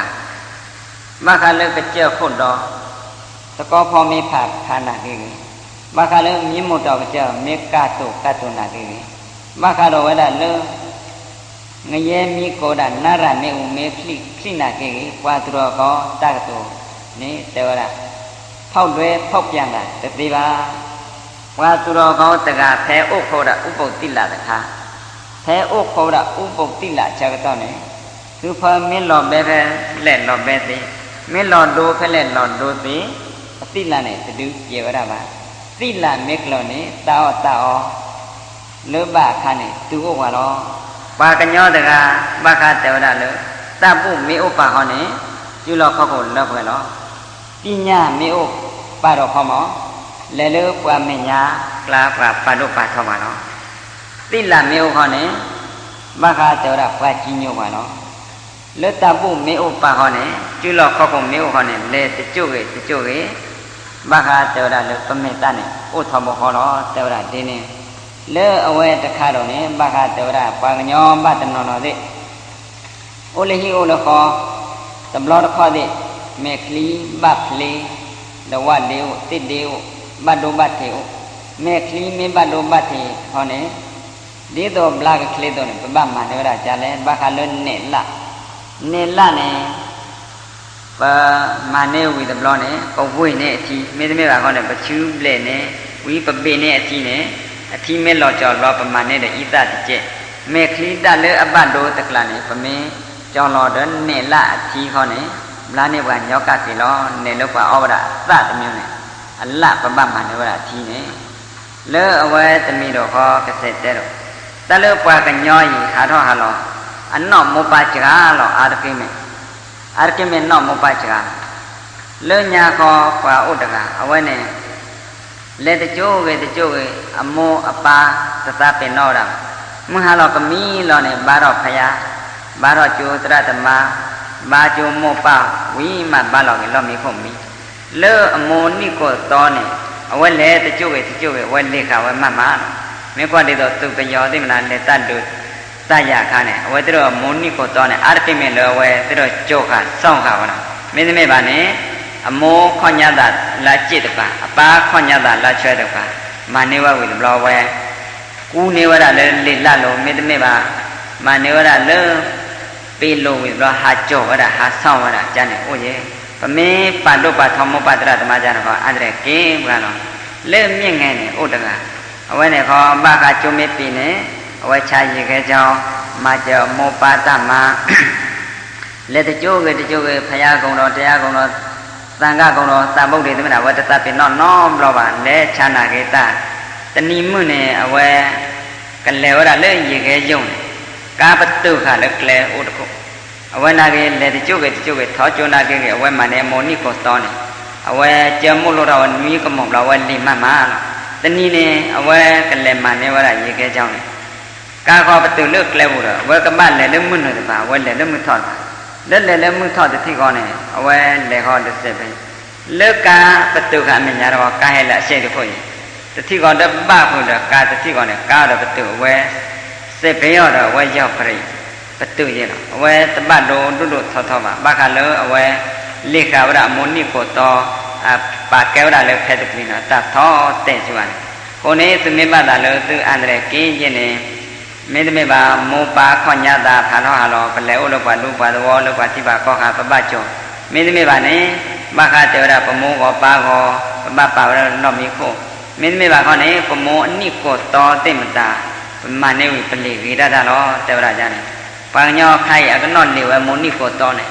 မခါလဲကကြက်ခွတ်တော်တကောဖောမေဖာခါနာကေမခါလဲမြင့်မတော်ကကြက်မေကတုကတုနာကေမခါတော့ဝဲတာလဲငရဲမီကောတာနာရမေဥမေခိနာကေပွားသူတော်ကောင်းတကတုနေတေဝရဖောက်လွဲဖောက်ပြန်တာတတိပါဝါသူတော်ကောင်းတကဖဲဥခေါ်တာဥပုတ်တိလာတခါဖဲဥခေါ်တာဥပုတ်တိလာချက်တော့နေသူဖမင်းလောပဲပဲလက်လောပဲသိမင်းလောဒိုဖဲလက်လောဒိုသိအတိလာနဲ့တူပြေဝရပါတိလာမေကလောနေတာအောလောဘခါနေသူဥပါတော့ပါကညောတကပခတေဝရလောတပုမေဥပဟောနေယူလောခောက်ကိုလောက်ခွဲလောပညာမေဥပါတော့ခေါမောလဲလို့ပွားမညာကလာပါတို့ပါထောပါနော်တိလာမေဥခေါနေမခါတောရပွားကြီးညိုပါနော်လွတ်တပုမေဥပါဟောနေကျွလောခောက်ကိုမေဥဟောနေလဲတကျုပ်ကေမခါတောရလို့ပမေတနဲ့ဥထောမောဟောတော့တောရတင်းနေလဲအဝဲတခါတော့နေမခါတောရပွားညောမတနောနော်သိဩလေဟိဩလခောတဘလောတခောသိမေကလီဘတ်လီဒဝတ်လေးတိတေဘတ်ဒိုဘတ်တေမေကလီမေဘတ်ဒိုဘတ်တေဟောနေဒီတော့ဘလာကကလေးတော့ပပမန္တဝရကြလဲဘခါလွနေလနေပါမနေဝီတဘလောနေပဝိနေအတီမေသမီးပါဟောနေပချူးလက်နေဝီပပေနေအတီနေအတီမဲလောကြောလောပမနေတဲ့ဣသတိကျမေကလီတလဲအပတ်ဒိုတကလာနေပမင်းကြောလောတဲ့နေလအတီဟောနေလာနေပါညောကကေလောနေလောက်ပါဩဝရသတမျိုးနဲ့အလပပမန္တဝရအတီနေလဲအဝဲသမီးတော်ဟောကစက်တဲ့တော့တလဲပွားကညောဤဟာတော့ဟာလောအနော့မောပါကြကားလောအာရကိမေနော့မောပါကြကားလဲညာခေါ်ပွားဥတကအဝဲနဲ့လက်တကြိုးကေအမောအပါသတပင်တော့တာမဟာလောကမီလောနဲ့ဘာတော့ဖယားဘာတော့ကျိုးတရတမဘာကျုံမောပါဝိမဘာလောကေလောမီခုံမီလဲအမောနိကိုတောနေအဝဲလဲတကြိုးကေဝဲလေခဝဲမမမေကွာတေတော့သူကယောသိမလားလက်တတ်တို့တရခါနဲ့အဝဲတို့မောနိကိုတောနေအာရတိမေလောဝဲတို့ကြောခစောင်းခါပါလားမင်းသမီးပါနေအမောခွန်ညတာလာจิตပါအပါခွန်ညတာလာချွဲတော့ပါမနေဝဝီလောဝဲကူနေဝရလဲလေလလုံးမင်းသမီးပါမနေဝရလဲပေးလို့ဝီလောဟာကြောဝရဟာစောင်းဝရကျန်နေဥရဲ့ပမေပါတို့ပါထောမောပတရဓမ္မကြတော့အန္တရာယ်ကင်းဘုရားတော်လဲမြင့်ငယ်နေဥတကအဝဲနဲ့ခေါ်ဘကကျုံမေပြီနေအဝဲချရေခဲကြောင်းမကြောမောပါတမလက်တကြိုးကေဖယားကုံတော်တရားကုံတော်သံဃာကုံတော်သာမုတ်တွေသမဏဝတ္တပင်နော်ဘလောပါလဲချာနာကေတတဏိမှုနဲ့အဝဲကလေဝရလဲရေခဲကျုံကာပတုခလဲကလေဥတခုအဝဲနာကေလက်တကြိုးကေထောကျုံနာကေအဝဲမနဲ့မောနိကိုတောနေအဝဲကြမှုလို့တော့နွီးကမောဘလောဝဲလိမတ်မှာတဏိနဲ့အဝဲကလေမနဲ့ဝရရေခဲကြောင်းနေကာခောပတုလုကလေဘူးတော့ဝဲကမလဲလမှုနဲ့ပါဝဲလဲလမှုထောလဲမှုထောတတိကောနေအဝဲလေဟောတစ်စက်ပဲလုကာပတုခအမြညာတော့ကာဟဲလာအရှိတဖို့တတိကောတပဖို့တော့ကာတတိကောနေကာတော့ပတုအဝဲစက်ဘင်းရောတော့ဝဲရောက်ပြိပတုရဲ့တော့အဝဲတပတ်တော်တွတ်ထောပါဘခလောအဝဲလေခဝရမောနိကိုတော့ပါကဲဝရလဲဖဲတကလင်းတော့တထောတဲ့ကျွမ်းကိုနေသူမိဘတာလို့သူအန္တရာယ်ကင်းခြင်းနေမင်းသမီးပါမောပါခွန်ညတာဖာတော့ဟာလောပလဲဥလောပါလူပါသဝလောပါတိပါကောခပပကျော်မင်းသမီးပါနေမခတေဝရပမောကောပါကောပပပါဝရနောမီခိုမင်းသမီးပါခေါနေပမောအနိကိုတောတိမတာမနေဝိပလိဂိရတာလောတေဝရကြနေပညောခိုင်အကနောနေဝမောနိကိုတောနေ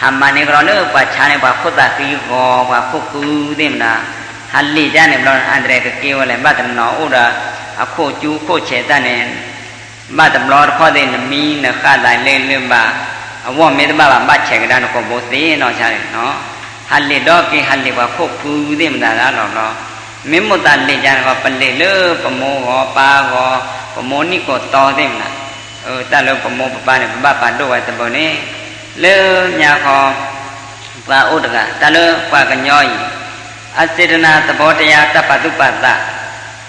ဟာမနေကောလောပါချာနေပါဖုတ်တာကီကောပါဖုတ်ကူတိမတာဟာလိကြနေဘလောအန္တရာယ်ကေဝလဲမတနောဥဒအခုကျူခိုချေတနေမတ်တဘလောခေါ်တဲ့နမီနခတိုင်းလဲလင်းပါအဝမေတ္တပါမတ်ချေကဒါနကိုဘောသေးတော့ရှာတယ်နော်ဟာလိတော့ကိဟာလိပါခုတ်ကူသိမလားလောလောမင်းမတလိကြတော့ပလိလေပမောဟောပါဟောပမောနိကိုတော်သိမလားတလောပမောပပနဲ့ပပတို့ဝတဘနေလေညာခေါ်ပါဥဒကတလောပွားကညောဤ အစေတနာသဘောတရားတပ္ပတုပ္ပတ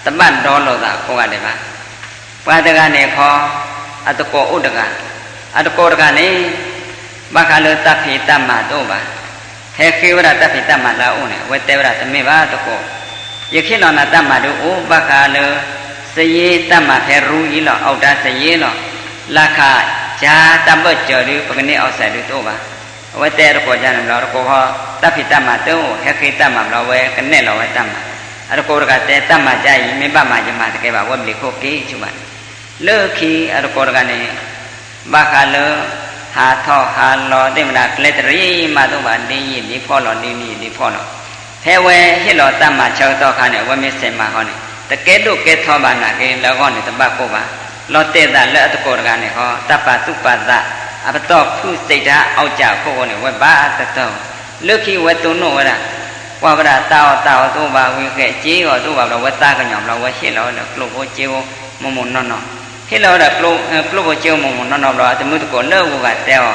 တမတ်တော်လို့သာကိုရတယ်ပါပါဒကနေခေါ်အတကောဥဒကအတကောဒကနေဘခါလတဖိတမတော့ပါဟေခေဝရတဖိတမလာဦးနဲ့ဝေတေဝရသမေပါတကောယခိလောနာတမတို့ဩဘခါလစယေတမဖေရူဤလောအောက်တာစယေလောလခဂျာတမ္ပကျော်လူပကနေအောက်ဆက်လူတော့ပါဝေတေရကောကြံလောရကောဟောတဖိတမတုံးဟေခေတမလောဝေကနေလောဝေတမအရကောရကတေတမကြိုင်မေပမယမတကယ်ပါဝက်ပလီခိုကေချူပါလောခီအရကောရကနေဘခါလဟာထောဟာလောတိမနာကလက်တရီမတော့ပါနေရင်ဒီဖောလောနေနေဒီဖောလောဖဲဝဲဟစ်လောတမချောတော့ခါနဲ့ဝမစ်စင်မဟောနေတကဲတို့ကဲထောပါနာကေလောကောနေတပတ်ကိုပါလောတေတာလက်အတကောကနေဟောတပ္ပတုပ္ပတအပတောဖုစိတ်ဓာအောက်ကြခိုးနေဝဘာတတောလုခိဝတုနောဝရဝါဗရတာတောတို့ပါဝိခဲကြေးရောတို့ပါလောဝတကညောင်လောဝဟစ်လောကလုဘောကြေးမုံမနောနောဟိလောရကလုဘောကြေးမုံမနောနောလောအတမှုတကောလောကတဲော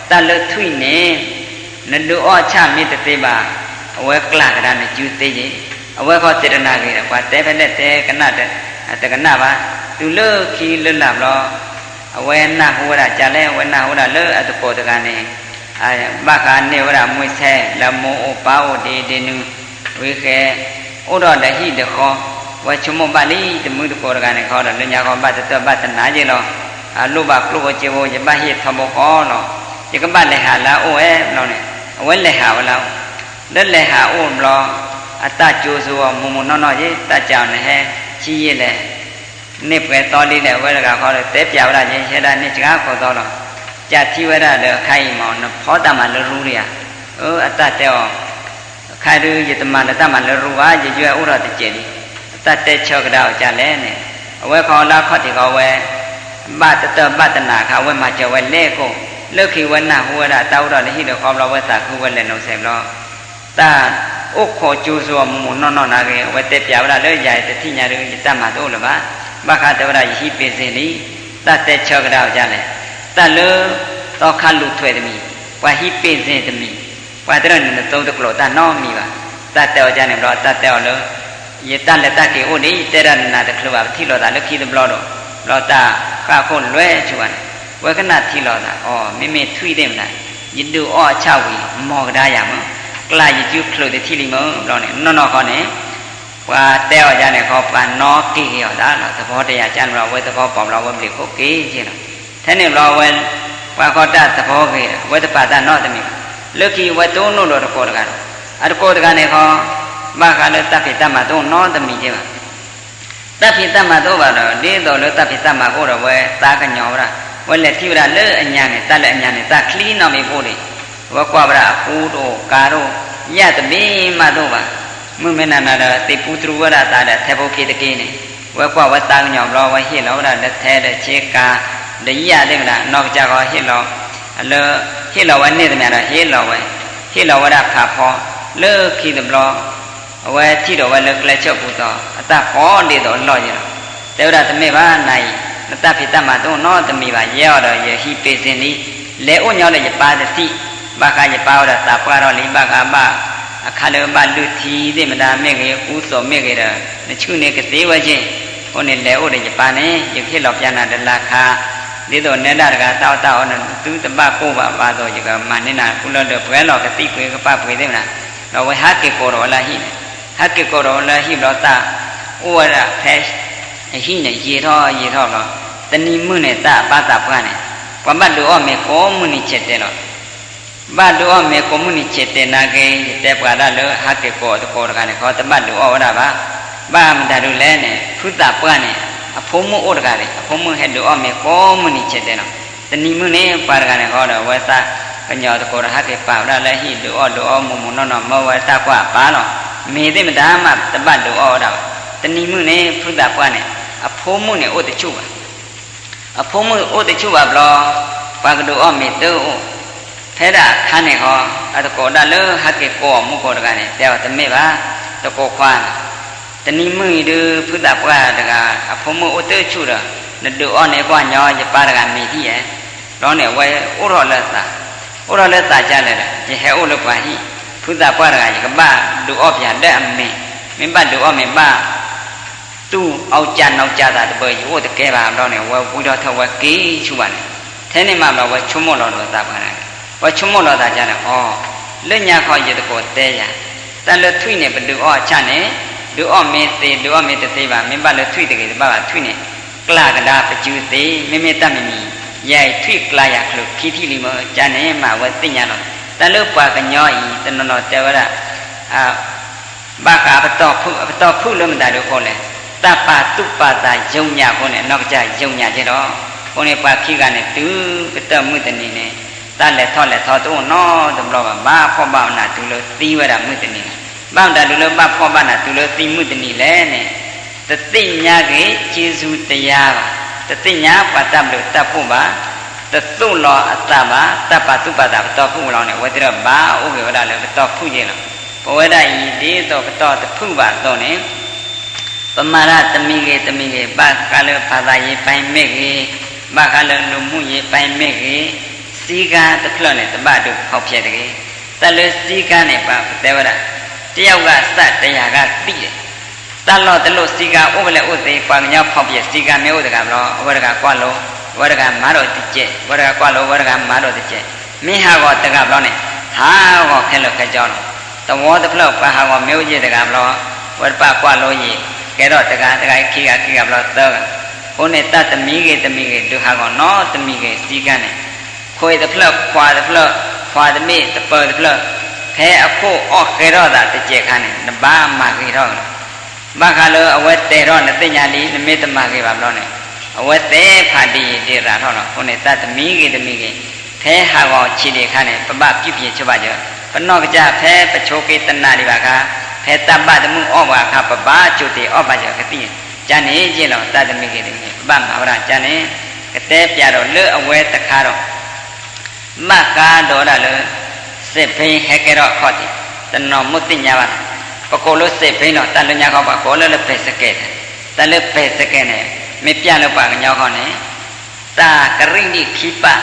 တလထွိနေနလူအောချမိတသေးပါအဝဲကလကရနဲ့ကျူသေးကြီးအဝဲခေါ်စေတနာကြီးကွာတဲဖက်နဲ့တဲကနတကနပါသူလုခိလွတ်လပ်လောအဝဲနာဟောရကြလဲဝဲနာဟောရလောအတကောတကနေဘခာနေဝရမွေဆဲလမောပါဝတိတေနုဝိခေဩရတဟိတခောဝချမောပလိတမှုတကောရကနေခေါ်တော့လညာကောပတတပတနာကြီးလောအလုဘကလုဘချေဝယပဟိသမောဟောလောဒီကပလက်ဟာလာဩဲလောနဲ့အဝဲလက်ဟာဝလောလက်လက်ဟာဩလောအတကျိုးဆိုမုံမနောနောကြီးတကြောင်နဲ့ဟဲချီးရလေနိပဲတော်လေးနဲ့ဝဲရကခေါ်တော့တဲပြဝရချင်းရှေတာနှစ်စကားခေါ်တော့လောကြတိဝရလေခိုင်မောင်ဖောတမလရူရယအတတဲခိုင်ရူယတမလတမလရူဝါကြွယ်ဥရတကျေဒီအတတဲချောကတောကြလဲနဲ့အဝဲခေါ်လာခော့တိကောဝဲပတတပတနာခဝဲမှာကျဝဲလဲကိုလုခိဝနဟဝရတောရလဟိတခေါ်လောဝဲသာခုဝဲလဲနှုတ်ဆေလောတာဥခောကျိုးဆိုမုံနောနောနာကေဝဲတဲပြဝရလဲရတတိညာရူတမတို့လပါဘခတဝရယိပိစင်လီတတဲချောကတောကြလဲတလောတောခလူထွေတမီဝါဟိပိစင်တမီဝါတရနသုံးတကလောတနောမီပါတတဲောကြနေလောတတဲောလောယေတလက်တကေဥဒိတေရဏတကလောပါတိလောတာလခိတဘလောတော့လောတာခခုလွဲချူပါဝေကနတိလောတာဩမိမိထွိတယ်မလားယတုဩအချဝီမောကဒါယမကလာယတုခလို့တိလိမောဘလောနဲ့နောနောခေါနဲ့ဝါတဲောကြနေခေါပန်နောကိရောတာလောသဘောတရားကျန်လောဝေသဘောပေါလောဝေပလိခုကေချင်းလောထဲနေလောဝဲဝါခောတသဘောကေဝေတပါဒနောတမိလုခိဝတုံနုလောတကောတကတော့အတကောတကနေခေါ်မခါလတဖိတမတုံနောတမိချင်းပါတဖိတမတော့ပါတော့ဒီတော်လောတဖိတမကိုတော့ဝဲသာကညောရဝဲလက်တိဝရလဲအညာနဲ့တလက်အညာနဲ့တခလီနောမိဖို့လေဝကွာဗရအပူတို့ကာတို့ယတမိမတော့ပါမမေနနာတော့တိပုတ္တရဝရတာတဲ့သေဘုခေတကိနေဝကွာဝသာကညောလောဝဲဟိလောရလက်ထဲတဲ့ခြေကာဒိယတဲ့မလားနောက်ကြကောဟိလောအလောဟိလောဝနေတယ်များတော့ဟိလောဝဲဟိလောဝရခါဖောလေခိတဘလောအဝဲကြည့်တော့ဝဲလေကလက်ချုပ်ဘူးတော့အတဟောနေတော့လော့ရတေဝရသမေပါနိုင်မတဖိတမတုံနောသမိပါရဲတော့ယဟိပေစင်ဒီလေဥညောတဲ့ယပါတတိဘခယပါရတာပွားတော့လိဘကပအခါလဘလူတီတဲ့မတာမေကေဥစောမေကေတော့နချုနေကသေးဝချင်းဟိုနေလေဥတဲ့ယပါနေယဖြစ်တော့ပြန်လာတလခါဒီတော့နေတကတောက်တောက်နဲ့သူတပကိုပါတော့ဒီကမနိနာကုလတော့ဘဲလောကတိပွေကပပွေတဲ့မလားတော့ဝဟကေကောရောလာဟိဟကေကောရောလာဟိလောတာဩဝရဖဲဟိနေရေတော့လောတဏိမှုနဲ့တပါတပွားနဲ့ပမတ်လောမေကောမှုနိချက်တဲ့လောဘတ်လောမေကောမှုနိချက်တဲ့နာကေတဲ့ပွားတာလောဟကေကောတကောတကနေခေါ်တမတ်လောဩဝရပါဘာမတရုလဲနဲ့ဖုတပွားနဲ့အဖုံမှုဩတကလေအဖုံမှုဟဲ့လောမေကောမှုနိချက်တဲ့လောတဏိမှုနဲ့ပါရကနေခေါ်တော့ဝဲသာကညောတကောရဟကေပါရလဲဟိလောမုံမနောနောမောဝဲတကွာပါလောမေသိမဒါမတပတ်လောဩတာတဏိမှုနဲ့ဖုတပွားနဲ့အဖုံမှုနဲ့ဩတချုပါအဖုံမှုဩတချုပါဘလောပါကတောမေတောဖဲတာခန်းနေဟောအတကောတလောဟကေကောမုကောတကနေတဲတမေပါတကောခွာတဏိမှုဒုဖုတပွားတကအဖုံမှုဩတချုတော့နတုဩနေကွာညောယပါရကမေတိရဲ့လောနဲ့ဝဲဩရောလက်သာဩရောလက်သာကြလဲဒီဟဲဩလပါဟိဖု พุทธปาระก็บ้าดูออกอย่างได้อเมไม่บ้าดูออกไม่บ้าตู้เอาจานเอาจานตะเบยโอ้ตะแกบ้าเราเนี่ยว่าบุญทว่ากี่ชั่ววันแท้นี่มาเราว่าชั่วโมงเราตาบ้านว่าชั่วโมงเราตาจานอ๋อเรื่องยาคอยอยู่ตะโกเตยแต่เลือดทุยเนี่ยเป็นดูออกจานเนี่ยดูออกเมตดูออกเมตเตบ้าไม่บ้าเลือดทุยตะเกียบบ้าทุยเนี่ยกล้ากระดาษประจุเตไม่เมตตาไม่มีใหญ่ทุยกลายอยากหลุดขี้ที่ริมจานเนี่ยมาว่าติญญาเราแต่เลือดปากกันย่อยแต่นอนแต่ว่าบ้ากาปตอพูดเรื่องมันได้ดูคนเลยตาปาตุปาตาโยงยาคนเนี่ยนอกจากโยงยาใช่หรอคนเนี่ยปากขี้กันเนี่ยตื้อไปเติมมือตันนี้เนี่ยตาเล็ดทอตัวนอตำรวจบ้าพ่อบ้าหน้าตุลตีไว้ดามือตันนี้บ้าด่าตุลบ้าพ่อบ้าหน้าตุลตีมือตันนี้แหละเนี่ยตติญาเกจิสุตยาตติญาปัตตาบุตตพูบ้าตตุลออัตตาบ้าตาปาตุปาตาปตอพูเราเนี่ยวัดเรื่องบ้าโอเคว่าได้ปตอพูเยอะพอว่าได้ดีต่อปตอตพูบ้าตัวเนี่ยปมาระตมิเกบ้ากาลภาษาเยไปเมเกบ้ากาลลุมุเยไปเมเกสีกาตะพลเนี่ยตบ้าดูเขาเพียตะเกแต่เลยสีกาเนี่ยป้าแต่ว่าเจ้าก็สัตยากาตีตลอดสีกาโอเวลโอเตกว่าเงาเขาเพียสีกาไม่โอตะกับเราวัดกากว่าโลวัดกามาโรติเจวัดกากว่าโลวัดกามาโรติเจไม่หาว่าตะกับเราเนี่ยหาว่าแค่เราแค่จอนแต่ว่าตะพลป้าหาว่าไม่โอเยตะกับเราวัดป้ากว่าโลเยแกรอตะกาขี้กับเราเตอคนเนี่ยตาตมีเกดูหากอนอตมีเกสีกันเนี่ยคุยตะเพลควาตะเพลควาตะมีตะเปิดตะเพลแค่อโคออกแกรอตะเจคันเนี่ยบ้ามาเกรอบ้าคาเลเอาไว้เตรอเนี่ยติญาลีเมตมาเกแบบเราเนี่ยเอาไว้เตผาดีเดราเท่านั้นคนเนี่ยตาตมีเกแค่หากอชีเดคันเนี่ยปะบ้าพิพิชบาเจอปนอกจะแพ้ประโชกิตนาดีบากาแพ้ตาบ้าตะมุออกว่าครับปะบ้าจุติออกมาจากกติจานนี้เจเราตาตมีเกบ้ามหาวราจานนี้กเตปยาเราเลือเอาไว้ตะคาเรามากาโดดาเลยเสพเพย์แฮกเกอร์ข้อที่ตนอมุติญาวันปะโกลุเสพเพย์เนาะตันลุญาเขาปะโกลุเลยเพสเกตตันเลยเพสเกตเนี่ยไม่เปียนเลยปะกันยาวเขาเนี่ยตากระริ่งดิขีปะ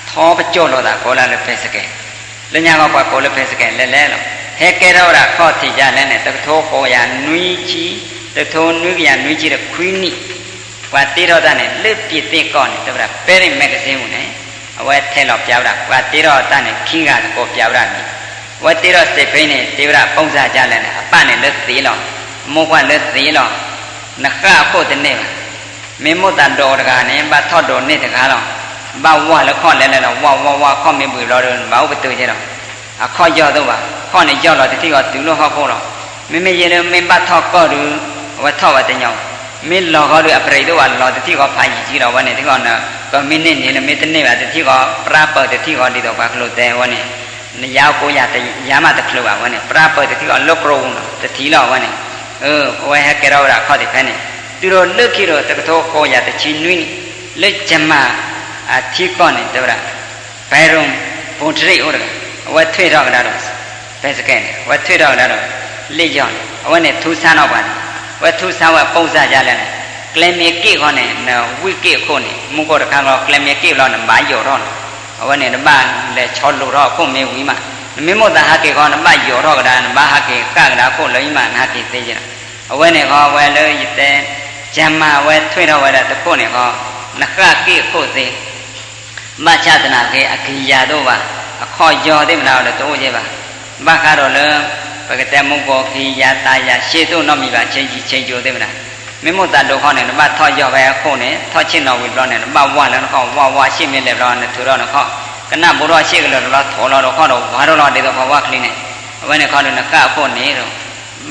ท้อประโจโลตาโกลุเลยเพสเกตลุญาเขาปะโกลุเพสเกตเล่ๆเนาะแฮกเกอร์เราข้อที่จะเล่นเนี่ยตะโทโกยานุยจีตะโทนุยยานุยจีเด็กคุยนี่ว่าตีเราตาเนี่ยเลือดปีตีก่อนแต่ว่าเปริมแมกซีนเนี่ยเอาไว้เทลอบยาวรักว่าตีรอตาเนี่ยขี้กันกบยาวรักนี่ว่าตีรอเสพไปเนี่ยตีระปงซาจาเลยนะป้าเนี่ยเลือดสีหรอมุกว่าเลือดสีหรอนักฆ่าโคตรเนี่ยไม่มุตันโดดกันเนี่ยบ้าทอดโดนนี่ถึงกันหรอบ้าว่าแล้วข้อแล้วเราว่าข้อไม่บุยเราเดินบ้าไปตัวใช่หรอข้อย่อตัวว่าข้อเนี่ยย่อเราที่ก็ถึงโลกเขาโคหรอไม่เยอะไม่บ้าทอดก็ดูว่าทอดว่าแต่ยังไม่รอเขาดูอะไรตัวว่าเราที่ก็พายจีเราวันนี้ที่ก่อนเนาะก็ไม่เน้นนี่เลยไม่ต้นนี่ว่าที่ก็ปราบเปิดที่ก็ดีต่อปากโลแต่วันนี้ยาวกูอยากแต่ยามาตะคลุวันนี้ปราบเปิดที่ก็ลบโรงแต่ที่เราวันนี้เอาไว้ให้แกเราละข้อที่แค่นี้ตัวเราเลือกที่เราแต่ก็โทษกูอยากแต่ชินนุ่ยเลือกจะมาที่ก่อนนี่ตัวเราไปโรงปุ่นทรีอุดเอาไว้ช่วยเรากันได้เป็นสแกนไว้ช่วยเราได้เลี้ยงเอาไว้เนี่ยทุสานเอาไปว่าทุสานว่าปงซาจาเลยกลเมกี้คนเนี่ยเนาะวิกี้คนเนี่ยมุกรข้างเรากลเมกี้เราเนี่ยบ้าอยู่รอดเอาไว้เนี่ยบ้านเลยชนลูกรอคนไม่วิมาไม่หมดแต่ฮักกี้คนบ้าอยู่รอดก็ได้บ้าฮักกี้ก้ากระดาคนเลยมาฮักกี้เสียนะเอาไว้เนี่ยเขาไว้เลยยิ่งแต่จำมาไว้ช่วยเราไว้แต่ตะโกนเนี่ยเขานักฆ่ากี้โคตรสิบ้าชาตินาเกอคิยาตัวว่าข้อยอที่มันเราเลยตัวใช่ป่ะบ้าข้าเราเลยปกติมุกอคิยาตายาเชื่อตัวน้องมีบ้าเชื่อโจที่มันไม่หมดแต่ดูเขาเนี่ยบ้าทอดยอไปเขาเนี่ยทอดชิ้นเราวิบล้อเนี่ยบ้าว่าแล้วเขาว่าชิ้นไม่เล็บล้อเนี่ยถือเราเนี่ยเขาก็น่าบุรุษชิ้นก็เราถอดเราเขาเราว่าเราเดี๋ยวเขาว่าคลีเนี่ยวันนี้เขาเนี่ยก้าวคนนี้เรา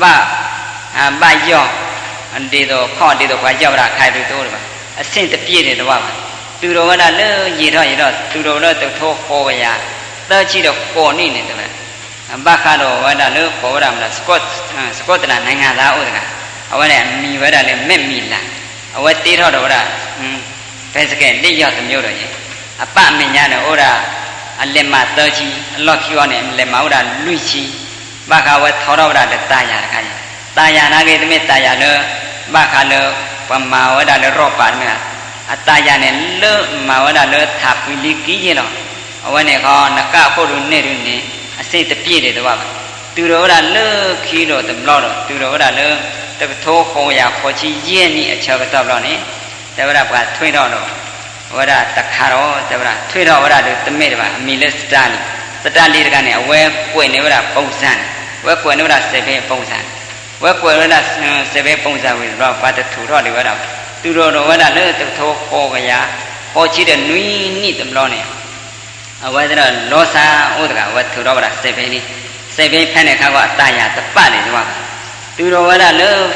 บ้ายออันเดียวข้อเดียวกว่ายอราคายไปตัวหรือเปล่าเส้นตะปีเนี่ยว่าตัวเราว่าเลิกยีรอตัวเราเลิกตัวโทษโควิยาเลิกชีเราโคนี่เนี่ยตัวบ้าข้าเราว่าเลิกโควิดมันสกอตแลนด์ในงานเราอุตส่าห์เอาไว้เนี่ยมีไว้ได้เลยไม่มีละเอาไว้ตีทอดเอาไว้เป็นสแกนได้ยอดမျိုးเลยป้าเมียเนี่ยโอ้ละเลมาเตอร์ชีล็อกคิวเนี่ยเลมาโอ้ละลุยชีบ้าข้าไว้ทอดเอาไว้ได้ตายาละกันตายานะเกตไม่ตายาเลยบ้าข้าเลยปั๊มมาไว้ได้เลยรอบป่านเนี่ยตายาเนี่ยเลิกมาไว้ได้เลยทับวิลิกี้เนาะเอาไว้เนี่ยเขานักก้าวโคตรเนี่ย အစိတ်တပြည့်တယ်တော့သူတော်ကလည်းခီးတော့တဘလို့သူတော်ကလည်းတကထိုးခေါ်ရခေါ်ချီရဲ့နိအချောကတော့လို့နေတဝရကထွေးတော့ဝရတခါတော့တဝရထွေးတော့ဝရတို့တမိတ်ပါအမီလက်စတာလေးတကနေအဝဲပွင့်နေဝရပုံစံဝဲပွင့်နေဝရစေပဲပုံစံဝဲပွင့်ဝရစေပဲပုံစံဝင်တော့ဘာတထူတော့လေဝရသူတော်ဝရလည်းတထိုးခေါ်ကရခေါ်ချီတဲ့နွီးနိတဘလို့နေအဝဲတော့လောစာဥဒကဝဲထူတော့ဝရစေပဲနိစေပဲဖက်နေခါကအတရတပတ်နေတော့သူတော်ဝရလည်း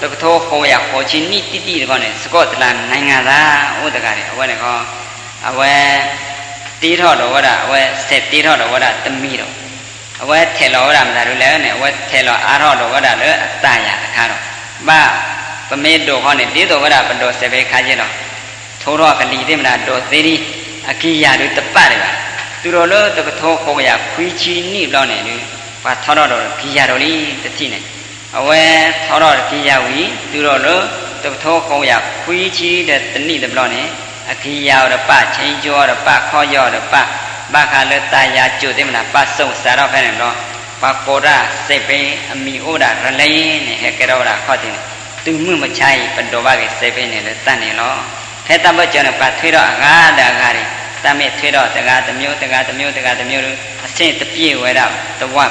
တကထိုးခေါ်ရခေါ်ချီနိတိတိတော့နေစကော့တလန်နိုင်ငံသားဥဒကတွေအဝဲနေကောအဝဲတီးထော့တော့ဝရအဝဲဆက်တီးထော့တော့ဝရတမီတော့အဝဲထဲလောရမလားလို့လည်းနဲ့အဝဲထဲလောအားထော့တော့ဝရလည်းအတရအခါတော့ဘာပမေတော်ဟောနေတီးတော်ဝရပတော်စေပဲခါကျတော့ထိုးတော့ကလီတိမလားတော်သေးဒီအကိယာတို့တပတ်တွေပါသူတော်လို့တကထိုးခေါ်ရခွီချီနိလို့နေလို့ဘာထောတော့တော့ကိယာတော်လေးတတိနဲ့အဝဲထောတော့ကိယာဝီသူတော်လို့တကထိုးခေါ်ရခွီချီတဲ့တနိတဘလို့နေအခိယာရပချင်းကျော်ရပခေါ်ရောရပဘာခါလတရာကျွတ်တယ်မလားပဆုံစားတော့ဖဲနေတော့ဘာကောရစေပင်အမီဩဒရလိန်နဲ့ဟဲ့ကြောရခေါ်တယ်သူမှုမချိုင်းပတော်ဘာကစေပင်နဲ့လည်းတတ်နေလို့ဖဲတတ်ဘကျော်နဲ့ပထွေးတော့အကားတကားတွေတမ်းမဲ့ထွေးတော့တကားတစ်မျိုးအဆင့်တပြည့်ဝဲတော့တဝါ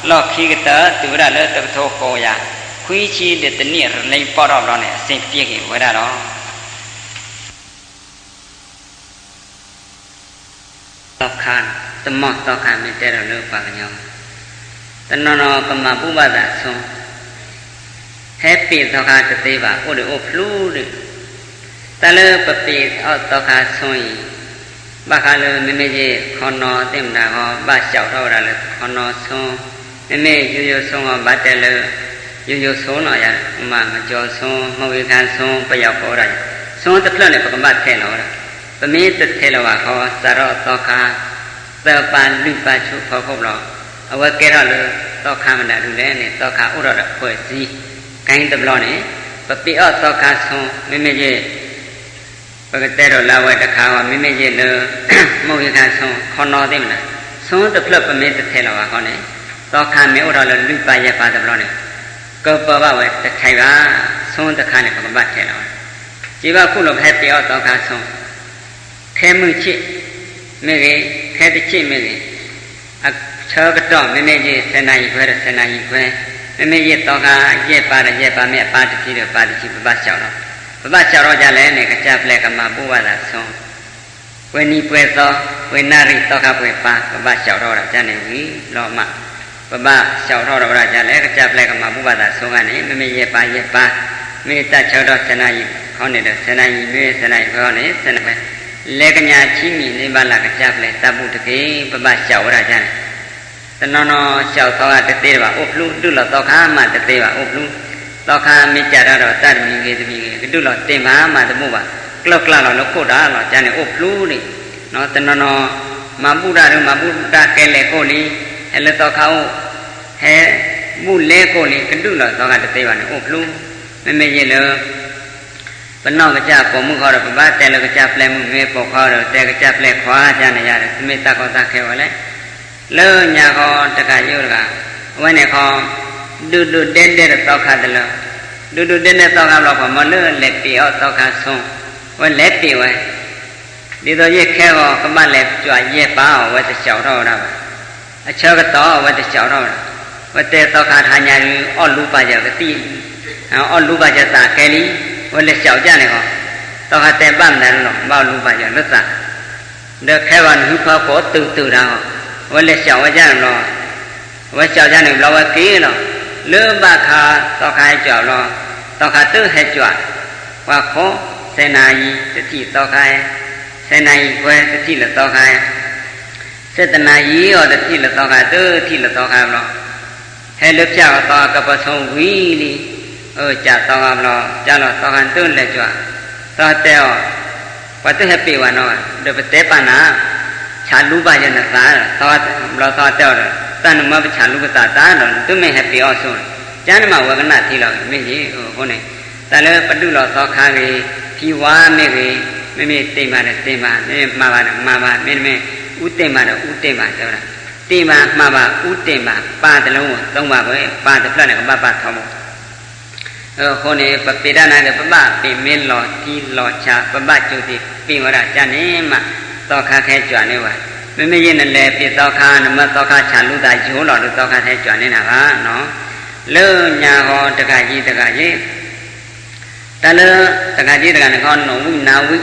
လော့ခိကတသူရလည်းတထိုးခေါ်ရခွီးချီတဲ့တနည်းရလိန်ပေါ်တော့လို့နဲ့အဆင့်ပြည့်ကြီးဝဲတော့တောက်ခါတမော့တောက်ခါမြတဲ့တော့လို့ပါကညောတနော်ကမပုပ္ပဒဆုံးဟဲပိတောက်ခါတသေးပါဥဒိုဖလူးတဲ့တလည်းပပိအောက်တောက်ခါဆုံးဤဘာခါလို့မမေကြီးခေါနော်တင်မတာဟောဘာလျှောက်တော့ရလဲခေါနော်ဆုံးမမေရိုးဆုံးဟောဗတ်တယ်လို့ရိုးဆုံးတော့ရမကြောဆုံးမဝေခံဆုံးပယောက်ပေါ်ရဆုံးတစ်ဖက်နဲ့ပကမတ်ထဲတော့ပမေတထဲလောဟောစရောတောခါသပန်လူပချုခေါ်ဖို့လို့အဝကဲတော့လို့တောခါမနာလူလဲနဲ့တောခါဥရတော့ဖွဲ့စည်းဂိုင်းတဘလို့နဲ့ပပိအောတောခါဆုံးမမေကြီးပကတဲ့တော့လာဝဲတခါကမမေကြီးလို့မဟုတ်ရခါဆုံးခေါ်တော်သိမလားဆုံးတစ်ဖက်ပမေတထဲလောဟောနဲ့တောခါမေဥရလို့လူပရဲ့ပါတဘလို့နဲ့ကောပဘဝဲတခိုင်ပါဆုံးတခါနဲ့ပကမတ်ထဲလောဒီဘခုလို့ဖက်ပိအောတောခါဆုံးခဲမှုချစ်မေကြီးခဲတချစ်မေကြီးအချောကတော့မမေကြီးဆယ်နာရီခွဲတော့ဆယ်နာရီခွဲမမေကြီးတော့ကရက်ပါမဲ့ပါတတိတော့ပါတတိပပလျှောက်တော့ပပလျှောက်တော့ကြလဲနဲ့ကကြပလက်ကမှာပို့ပါလားဆုံးဝေနီပွဲသောဝေနာရိတော့ကပွဲပါပပလျှောက်တော့တာကြနေပြီလောမပပလျှောက်တော့တာကြလဲကကြပလက်ကမှာပို့ပါလားဆုံးကနေမမေရက်ပါမေတ္တချောတော့ဆယ်နာရီခေါင်းနေတော့ဆယ်နာရီမေဆယ်နာရီခေါင်းနေဆယ်နာရီလေကညာချီမီနေပါလာကကြပလဲတပုတကေပပလျှောက်ရကြတယ်တနော်လျှောက်သောကတသေးပါဥပလူတုလောသောခါမှတသေးပါဥပလူသောခါမိကြတော့တတ္တမီကေသမီကေတုလောတင်ပါမှတမှုပါကလောက်ကလောလောခုတ်တာလောကျန်နေဥပလူနေနော်တနော်မဗုဒ္ဓရမဗုဒ္ဓကဲလေကိုလီဟဲလေသောခါဟဲမှုလဲကိုလီကတုလောသောကတသေးပါနေဥပလူမမေကြီးလောပနောက်ကကြပုံမှုခေါ်တော့ပပတဲလကကြပလဲမှုငယ်ပေါ်ခေါ်တော့တဲကကြပလဲခွာကြနေရတယ်သမိတကောတခဲဝလဲလောညာခေါ်တကရုပ်ကဝဲနေခေါ်ဒုတဲတောက်ခါတယ်လို့ဒုတဲတောက်ခါတော့ခေါ်မလို့လက်ပြေအောင်တောက်ခါဆုံးဝဲလက်ပြေဝဲဒီတော့ရက်ခဲကောကမလက်ကြွရက်ပါဝဲတလျှောက်တော့တာအချောကတော့ဝဲတလျှောက်တော့ဝဲတဲတောက်ခါထာညာယူအော့လူပါကြကတိအော့လူပါကြတာကဲလီဝဲလက်လျှောက်ကြနေခေါ်တောက်ခါတဲပတ်တယ်လို့မောက်လူပါကြလွတ်တာဒါခဲပါလူခေါ်ကိုတူတာဝဲလက်လျှောက်ကြတယ်လို့ဝဲလျှောက်ကြနေလောဝဲကေးလို့လူပါခါတောက်ခါကြောက်လို့တောက်ခါတူဟဲ့ကြွဝါခေါ်စေနာယီတတိတောက်ခါစေနာယီကွယ်တတိလတောက်ခါစေတနာယီရောတတိလတောက်ခါတူတိလတောက်ခါလို့ဟဲ့လူပြတော့ကပဆုံးဝီလီကြာတောင်းအောင်လို့ကြာတော့တောင်းခံတွန်းလက်ကြွတော့တဲ့ဘာတဟပေဝနောတပတဲပနာခြာလူပါရနသာတော့လောတော့တဲ့တန်မပခြာလူပတာတာတော့သူမေဟပေအောင်ဆုံးကျမ်းမဝကနာတိလောက်မင်းကြီးဟိုနေတလည်းပတုလောသောခါကြီးဖြီဝါမေကြီးမမေတိမ်ပါတယ်တိမ်ပါမင်းမှားပါတယ်မှားပါမင်းဥတိမ်ပါတယ်ဥတိမ်ပါပြောတာ တေမာမှာပါဥတေမာပါတလုံးကိုသုံးပါပဲပါတစ်ဖက်နဲ့ပပထောင်းဖို့ခေါနေပပေဒနာနဲ့ပပပေမင်းလောတီလောချပပကျုတိပြင်ဝရကြနေမှသောခခဲကြွနေပါမမရင်နဲ့လေပြသောခနမသောခချလူတာရိုးတော်လို့သောခခဲကြွနေတာပါနော်လုံညာဟောတကကြီးတကကြီးတလတကကြီးတကနဲ့ခေါနုံဝိနာဝိ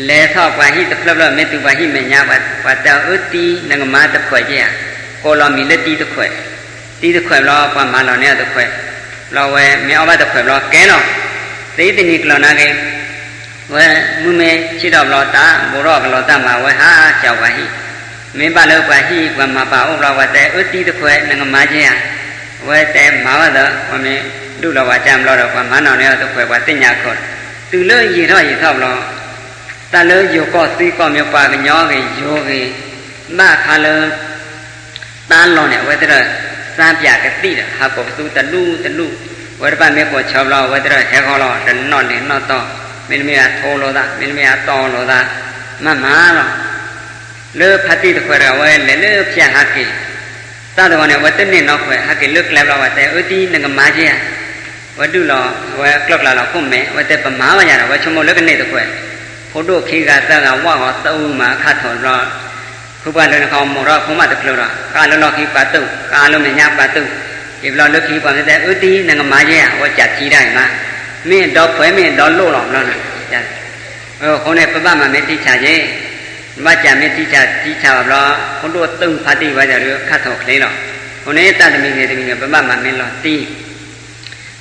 လေသောပါဟိတဖလမေတုပါဟိမညာပါတဥတိနငမတခွဲကြီးကိုလောမီလက်တီတခွဲတီတခွဲလောပမလောနဲ့တခွဲလောဝဲမြောဘတခွဲလောကဲလောသိတိနိကလောနာကေဝဲမူမေချစ်တော်လောတာဘောရောကလောတမှာဝဲဟာကြောက်ပါဟိမင်းပါလောပါဟိဝမပါဥလောဝတဲ့ဥတိတခွဲနငမကြီးဝဲတဲ့မာဝဒဝမေလူလောဝကြံလောတော့ပမနောနဲ့တခွဲပါတင်ညာခေါ်သူလို့ရေတော့ရေသောက်လောတလုံးယောကောသီကောမြေပါကညောကေယောကေမခါလုံးတန်းလုံးနဲ့ဝဲတဲ့စမ်းပြကတိတာဟာကောသူတလူဝဲတပတ်မေကိုချောလောဝဲတဲ့ဟဲခေါလောတနော့နေနော့တော့မင်းမရထိုးလို့သားမင်းမရတောင်းလို့သားမမလောလေဖတ်တိတခွဲရဝဲလေဖြတ်ဟာကေတတော်နဲ့ဝဲတဲ့နေနောက်ခွဲဟာကေလွတ်ကလပ်လောဝတဲ့ဥတီငမကြီးဝတုလောဝဲကလပ်လာလောခုမဲဝဲတဲ့ပမာမရတာဝဲချုံမလကနေတခွဲဖို့တို့ခေကတန်ကဝါဟောသုံးမှာခတ်ထော်တော့ခုပါလည်းခေါမောတော့ခုမတဖလို့တော့ကာလောလောခိပါတုကာလုံးနဲ့ညပါတုဒီဘလောလုခိပါတဲ့ဥတီငမကြီးဟောကြကြီးတိုင်းမှာမင်းတော့ဖွဲမင်းတော့လို့လောနော်ခုနဲ့ပပမမေတိချခြင်းမကြမေတိချကြီးချပါဘလောခုတို့သုံးဖတ်တိပါကြလို့ခတ်ထော်ခလေးတော့ခုနဲ့တတမီနေတမီပပမမင်းလောတီ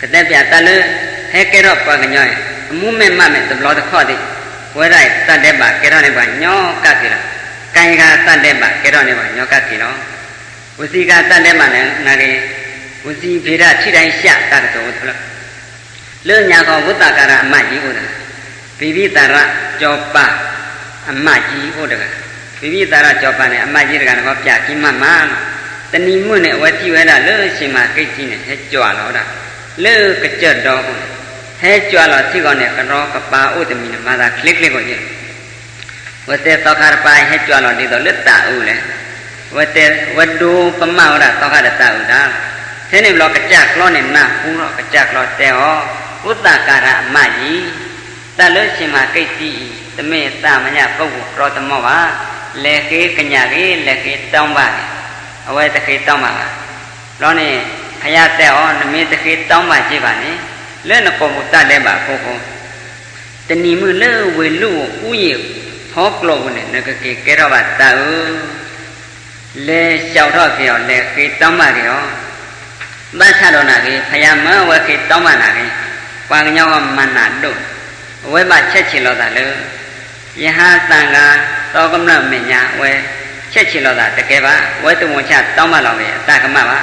ကတဲ့ပြတလည်းဟဲကဲတော့ပါကညောအမှုမဲ့မမဲ့တဘလောတခေါ်တဲ့ဝဲလိုက်တတ်တဲ့ပါကဲတော့နေပါညောကတ်ကြလားကိုင်ကတတ်တဲ့ပါကဲတော့နေပါညောကတ်ကြနော်ဝစီကတတ်တဲ့မှာလည်းနာရီဝစီဖေရထိတိုင်းရှတတ်တော်ဆိုလို့လွညာကောဝတ္တကာရအမကြီးဟုတ်တယ်ဘိဗိတာရကြောပါအမကြီးဟုတ်တယ်ဘိဗိတာရကြောပါနဲ့အမကြီးတကတော့ပြကြီးမမတဏီမွနဲ့ဝတိဝဲတာလို့ရှင်မကိတ်ကြီးနဲ့ဟဲ့ကြွလာတော့လို့ကကြတ်တော့ဟဲကြွလာသိကောင်းတဲ့ကတော့ကပါဥဒမီနမသာခလစ်ကိုကြည့်ဝတ်တဲ့သောခရပိုင်ဟဲကြွလာဒီတော့လက်တာဥလေဝတ်တဲ့ဝဒုပမဝရသောခရတာဥဒါသင်းနေဘလောကကြကလောနေနာဟူတော့ကကြကလောတဲ့ဟောဥတ္တကာရအမကြီးတလို့ရှင်မကိတ်ကြီးတမေသမညပုဂ္ဂိုလ်ရောတမောပါလေခေကညာကေလေခေတောင်းပါအဝဲတခေတောင်းပါလောနေခရတဲ့ဟောနမေတခေတောင်းပါကြည့်ပါနဲ့လဲနကောမတလည်းပါခိုးခိုးတဏီမှုလဲဝေလူဥယေဟောကလောနဲ့နကကေကဲတော့ပါတာလဲလျှောက်တော့ခေရောလဲခေတောင်းပါခေရောသတ်ချတော်နာကေဖယားမဝဲခေတောင်းပါနာကေကွာကညောကမန္နာတို့ဝဲမချက်ချင်လို့တာလေယဟတန်ကသောကမလမညာဝဲချက်ချင်လို့တာတကယ်ပါဝဲတုံဝချတောင်းပါလောက်ပဲအတကမပါ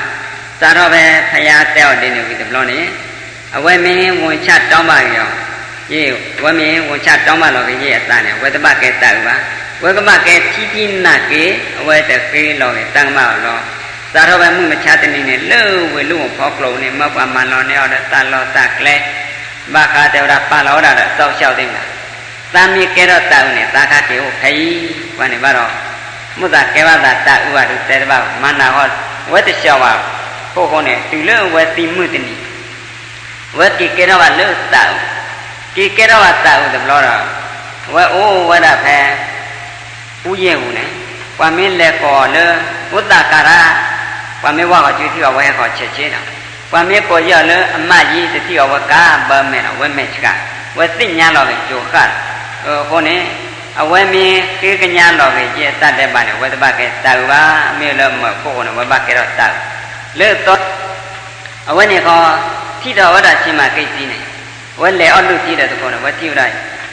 သာတော့ပဲဖယားတဲ့တော်တင်နေပြီတဘလို့နေအဝဲမင်းဝင်ချတောင်းပါရောရေဝဲမင်းဝင်ချတောင်းပါလို့ကြီးအတန်းနဲ့ဝဲတပကဲတောက်ပါဝဲကမကဲဖြီးဖြီးနာကေအဝဲတကေးလောတန်မလောသာတော့ပဲမှုမချတဲ့နေနဲ့လှဝဲလူဖောက်လုံးနဲ့မောက်ပါမလောနဲ့အော်တလောတကလဲမခါတေဝရပါလောတာတောက်လျှောက်သိမှာသာမီကဲတော့တောက်နဲ့သာခကေဟုတ်ခရီးဘာနေပါတော့မုဒ္ဒကေဝတာတဥဝရုတေတဘမန္နာဟောဝဲတလျှောက်ပါဖို့ခေါနဲ့ဒီလဲဝဲတိမှုတနီဝဲကိကေတော့ကလို့တောက်ကိကေတော့ကတောက်တယ်ဘလို့တော့ဝဲအိုးဝဲတာဖဲဥယေဟုနဲ့ကွာမင်းလက်ကောလေဥတ္တကာရကွာမင်းဝါကကျွေးတိကဝဲခေါ်ချက်ချင်းတော့ကွာမင်းကိုရလေအမကြီးတတိယဝကာဘာမဲဝဲမဲချကဝဲသိညာတော့ပဲကြိုခတ်ခေါနဲ့အဝဲမင်းခေကညာတော့ပဲကျတတ်တဲ့ပါနဲ့ဝဲတပကဲတောက်ပါအမေလည်းမဖို့ခေါနဲ့ဝဲပကဲတော့တောက်လေတော့အဝဲနေခေါ်ထိတော်ဝဒရှင်မကိတ်ကြီးနေဝဲလေအောက်လူကြီးတဲ့တခေါ်နဲ့ဝဲတိဝရ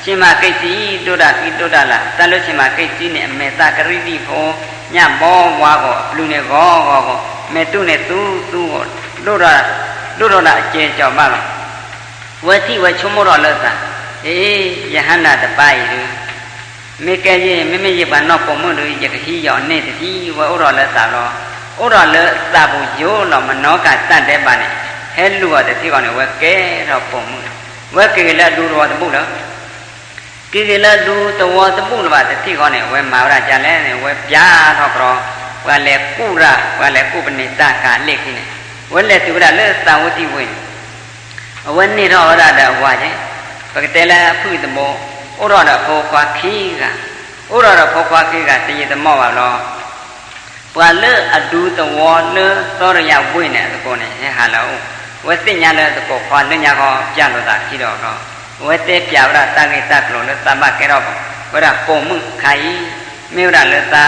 ရှင်မကိတ်ကြီးတိုးတာပြီးတိုးတာလားတန်လို့ရှင်မကိတ်ကြီးနဲ့အမေသာကရိတိဖို့ညဘောဝါကောလူနဲ့ကောမေတုနဲ့သူကိုတို့တော့အကျဲကြောက်ပါလားဝဲတိဝဲချုံမို့တော့လို့သာအေးယဟန္တာတပိုက်လူမေကဲကြီးမမေရပါတော့ပုံမှုတို့ရခီရောနဲ့တတိဝဲဥတော်လက်သာတော့ဥတော်လက်သာဘူးရိုးတော့မနောကတတ်တဲ့ပါနဲ့ဟဲလူရတဲ့ဒီကောင်နဲ့ဝဲကဲတော့ပုံမှုဝဲကေလက်လူတော်တပုလားကေလက်လူတော်တပုလားပါတဲ့ဒီကောင်နဲ့ဝဲမာရကြလဲနဲ့ဝဲပြားတော့ကြော ว่าแลกุระว่าแลกุปนิตากาเล็กนี่ว่าแลตุระเลตาวติเวนวันนี้เราระดับว่าใช่ปกติแล้วพูดตโมอุรดาโพควาขี้กะอุรดาโพควาขี้กะตีตโมว่าเราว่าเลอดูตวเลตอรยาเวนเนี่ยตะโกเนี่ยให้หาเราว่าสิญญาเลตะโกควาเลญาก็จันโลตาขี้ดอกเนาะว่าเตปยาวระตาเกตากโลเลตาบะเกรอกว่าระปมึงไขမေဝရလတာ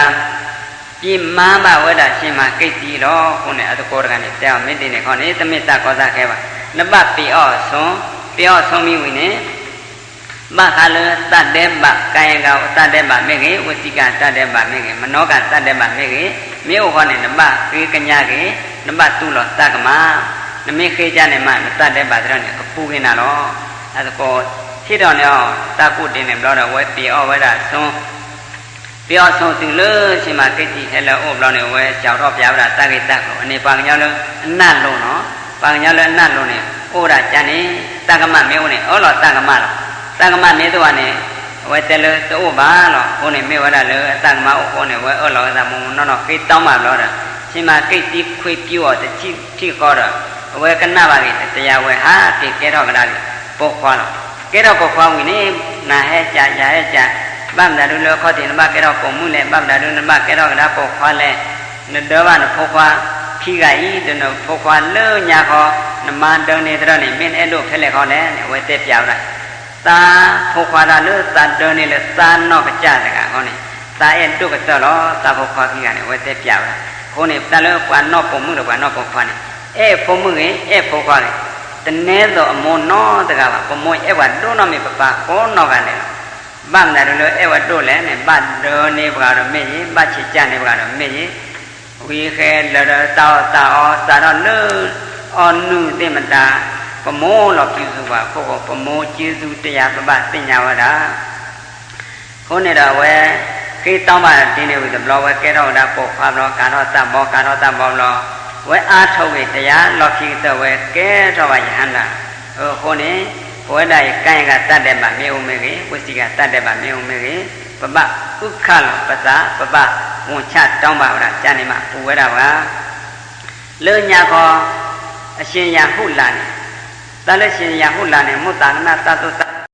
ပြမာမဝဒရှင်မှာကိတ်တီတော့ခုနဲ့အတကောရကနေတဲအောင်မေတ္တိနဲ့ခေါနေသမိတကောသခဲပါနဘပိအောဆုံးမိဝင်နဲ့မခလတတ်တဲ့မကာယကတတ်တဲ့မမေကေဝစီကတတ်တဲ့မမေကေမနောကတတ်တဲ့မမေကေမေဩဟောနဲ့နဘခေကညာကေနဘတုလောတကမနမေခေကြနဲ့မတတ်တဲ့ပါတဲ့နဲ့ကပူခင်းတာတော့အတကောရှိတော်နဲ့တကုတင်နဲ့ပြောတော့ဝဲပိအောဝဒဆုံးပြောဆုံးသူလို့ရှင်မကိတိဟဲလောဘလောင်းနေဝဲကြောက်တော့ပြပါတာတကိတကိုအနေပါညောလို့အနတ်လုံးနော်ပါညောလို့အနတ်လုံးနေဩရကျန်နေတက္ကမမေဝနေဩလောတက္ကမလောတက္ကမမေတော့နေဝဲတယ်လို့တိုးပါလောဟိုနေမေဝရလို့တက္ကမဩနေဝဲဩလောသမုံနော်ကိတောင်းပါလောတာရှင်မကိတိခွေပြောတချိထိခေါ်တော့ဝဲကနပါကြီးတရားဝဲဟာတိကဲတော့ကလာပုတ်ခွာလောကဲတော့ပုတ်ခွာဝင်နေနာဟဲကြရာဟဲကြဘမ်ဒါလူလောခေါ်တယ်နမကဲတော့ပုံမှုလဲဘမ်ဒါလူနမကဲတော့ကဒါပေါ်ခွာလဲနဒေဝနဖောခွာခိကဤတနဖောခွာလောညာခေါ်နမတုံနေတော့နေမင်းအဲ့လိုဖက်လက်ခေါ်လဲဝဲတက်ပြောက်လာသာဖောခွာတာလို့သာတုံနေလဲသာနော့ကကြတကခေါ်နေသာအဲ့တုကတော့သာဖောခွာခိကနေဝဲတက်ပြောက်လာခေါ်နေတလောကွာနော့ပုံမှုတော့ကွာနော့ပုံခွာနေအဲ့ပုံမှုရင်အဲ့ဖောခွာနေတနေတော့အမောနောတကပါပုံမွေအဲ့ဝတုံးတော့မေပပကောနော့ကနေဘမ်နာလို့အဲ့ဝတုလည်းနဲ့ဘတ်တော်နေပါတော့မေ့ရင်ဘတ်ချစ်ကြနေပါတော့မေ့ရင်ဝီခဲလရတောတာဩသာတော့လူအနုတိမတာပမောလောပြုစုပါကိုပမောကျေစုတရားပပသိညာဝတာခုနေတော့ဝဲကိတောင်းပါတင်းနေပြီဘလောဝဲကဲတော့တာပေါ့ဖာဘလောကာတော့တမောကာတော့တမောလောဝဲအားထုတ်ဝေတရားလောကိတော့ဝဲကဲတော့ပါယဟန္တာခုနေဝဲဒါရကိုင်းကတတ်တဲ့မှာမြေုံမေကြီးဝစီကတတ်တဲ့မှာမြေုံမေကြီးပပဥခလပစာပပဝန်ချတောင်းပါဗလားကျန်နေမှာပူဝဲတာပါလေညာခေါ်အရှင်ယဟုလာနေတလည်းရှင်ယဟုလာနေမုတ္တနာတတုတ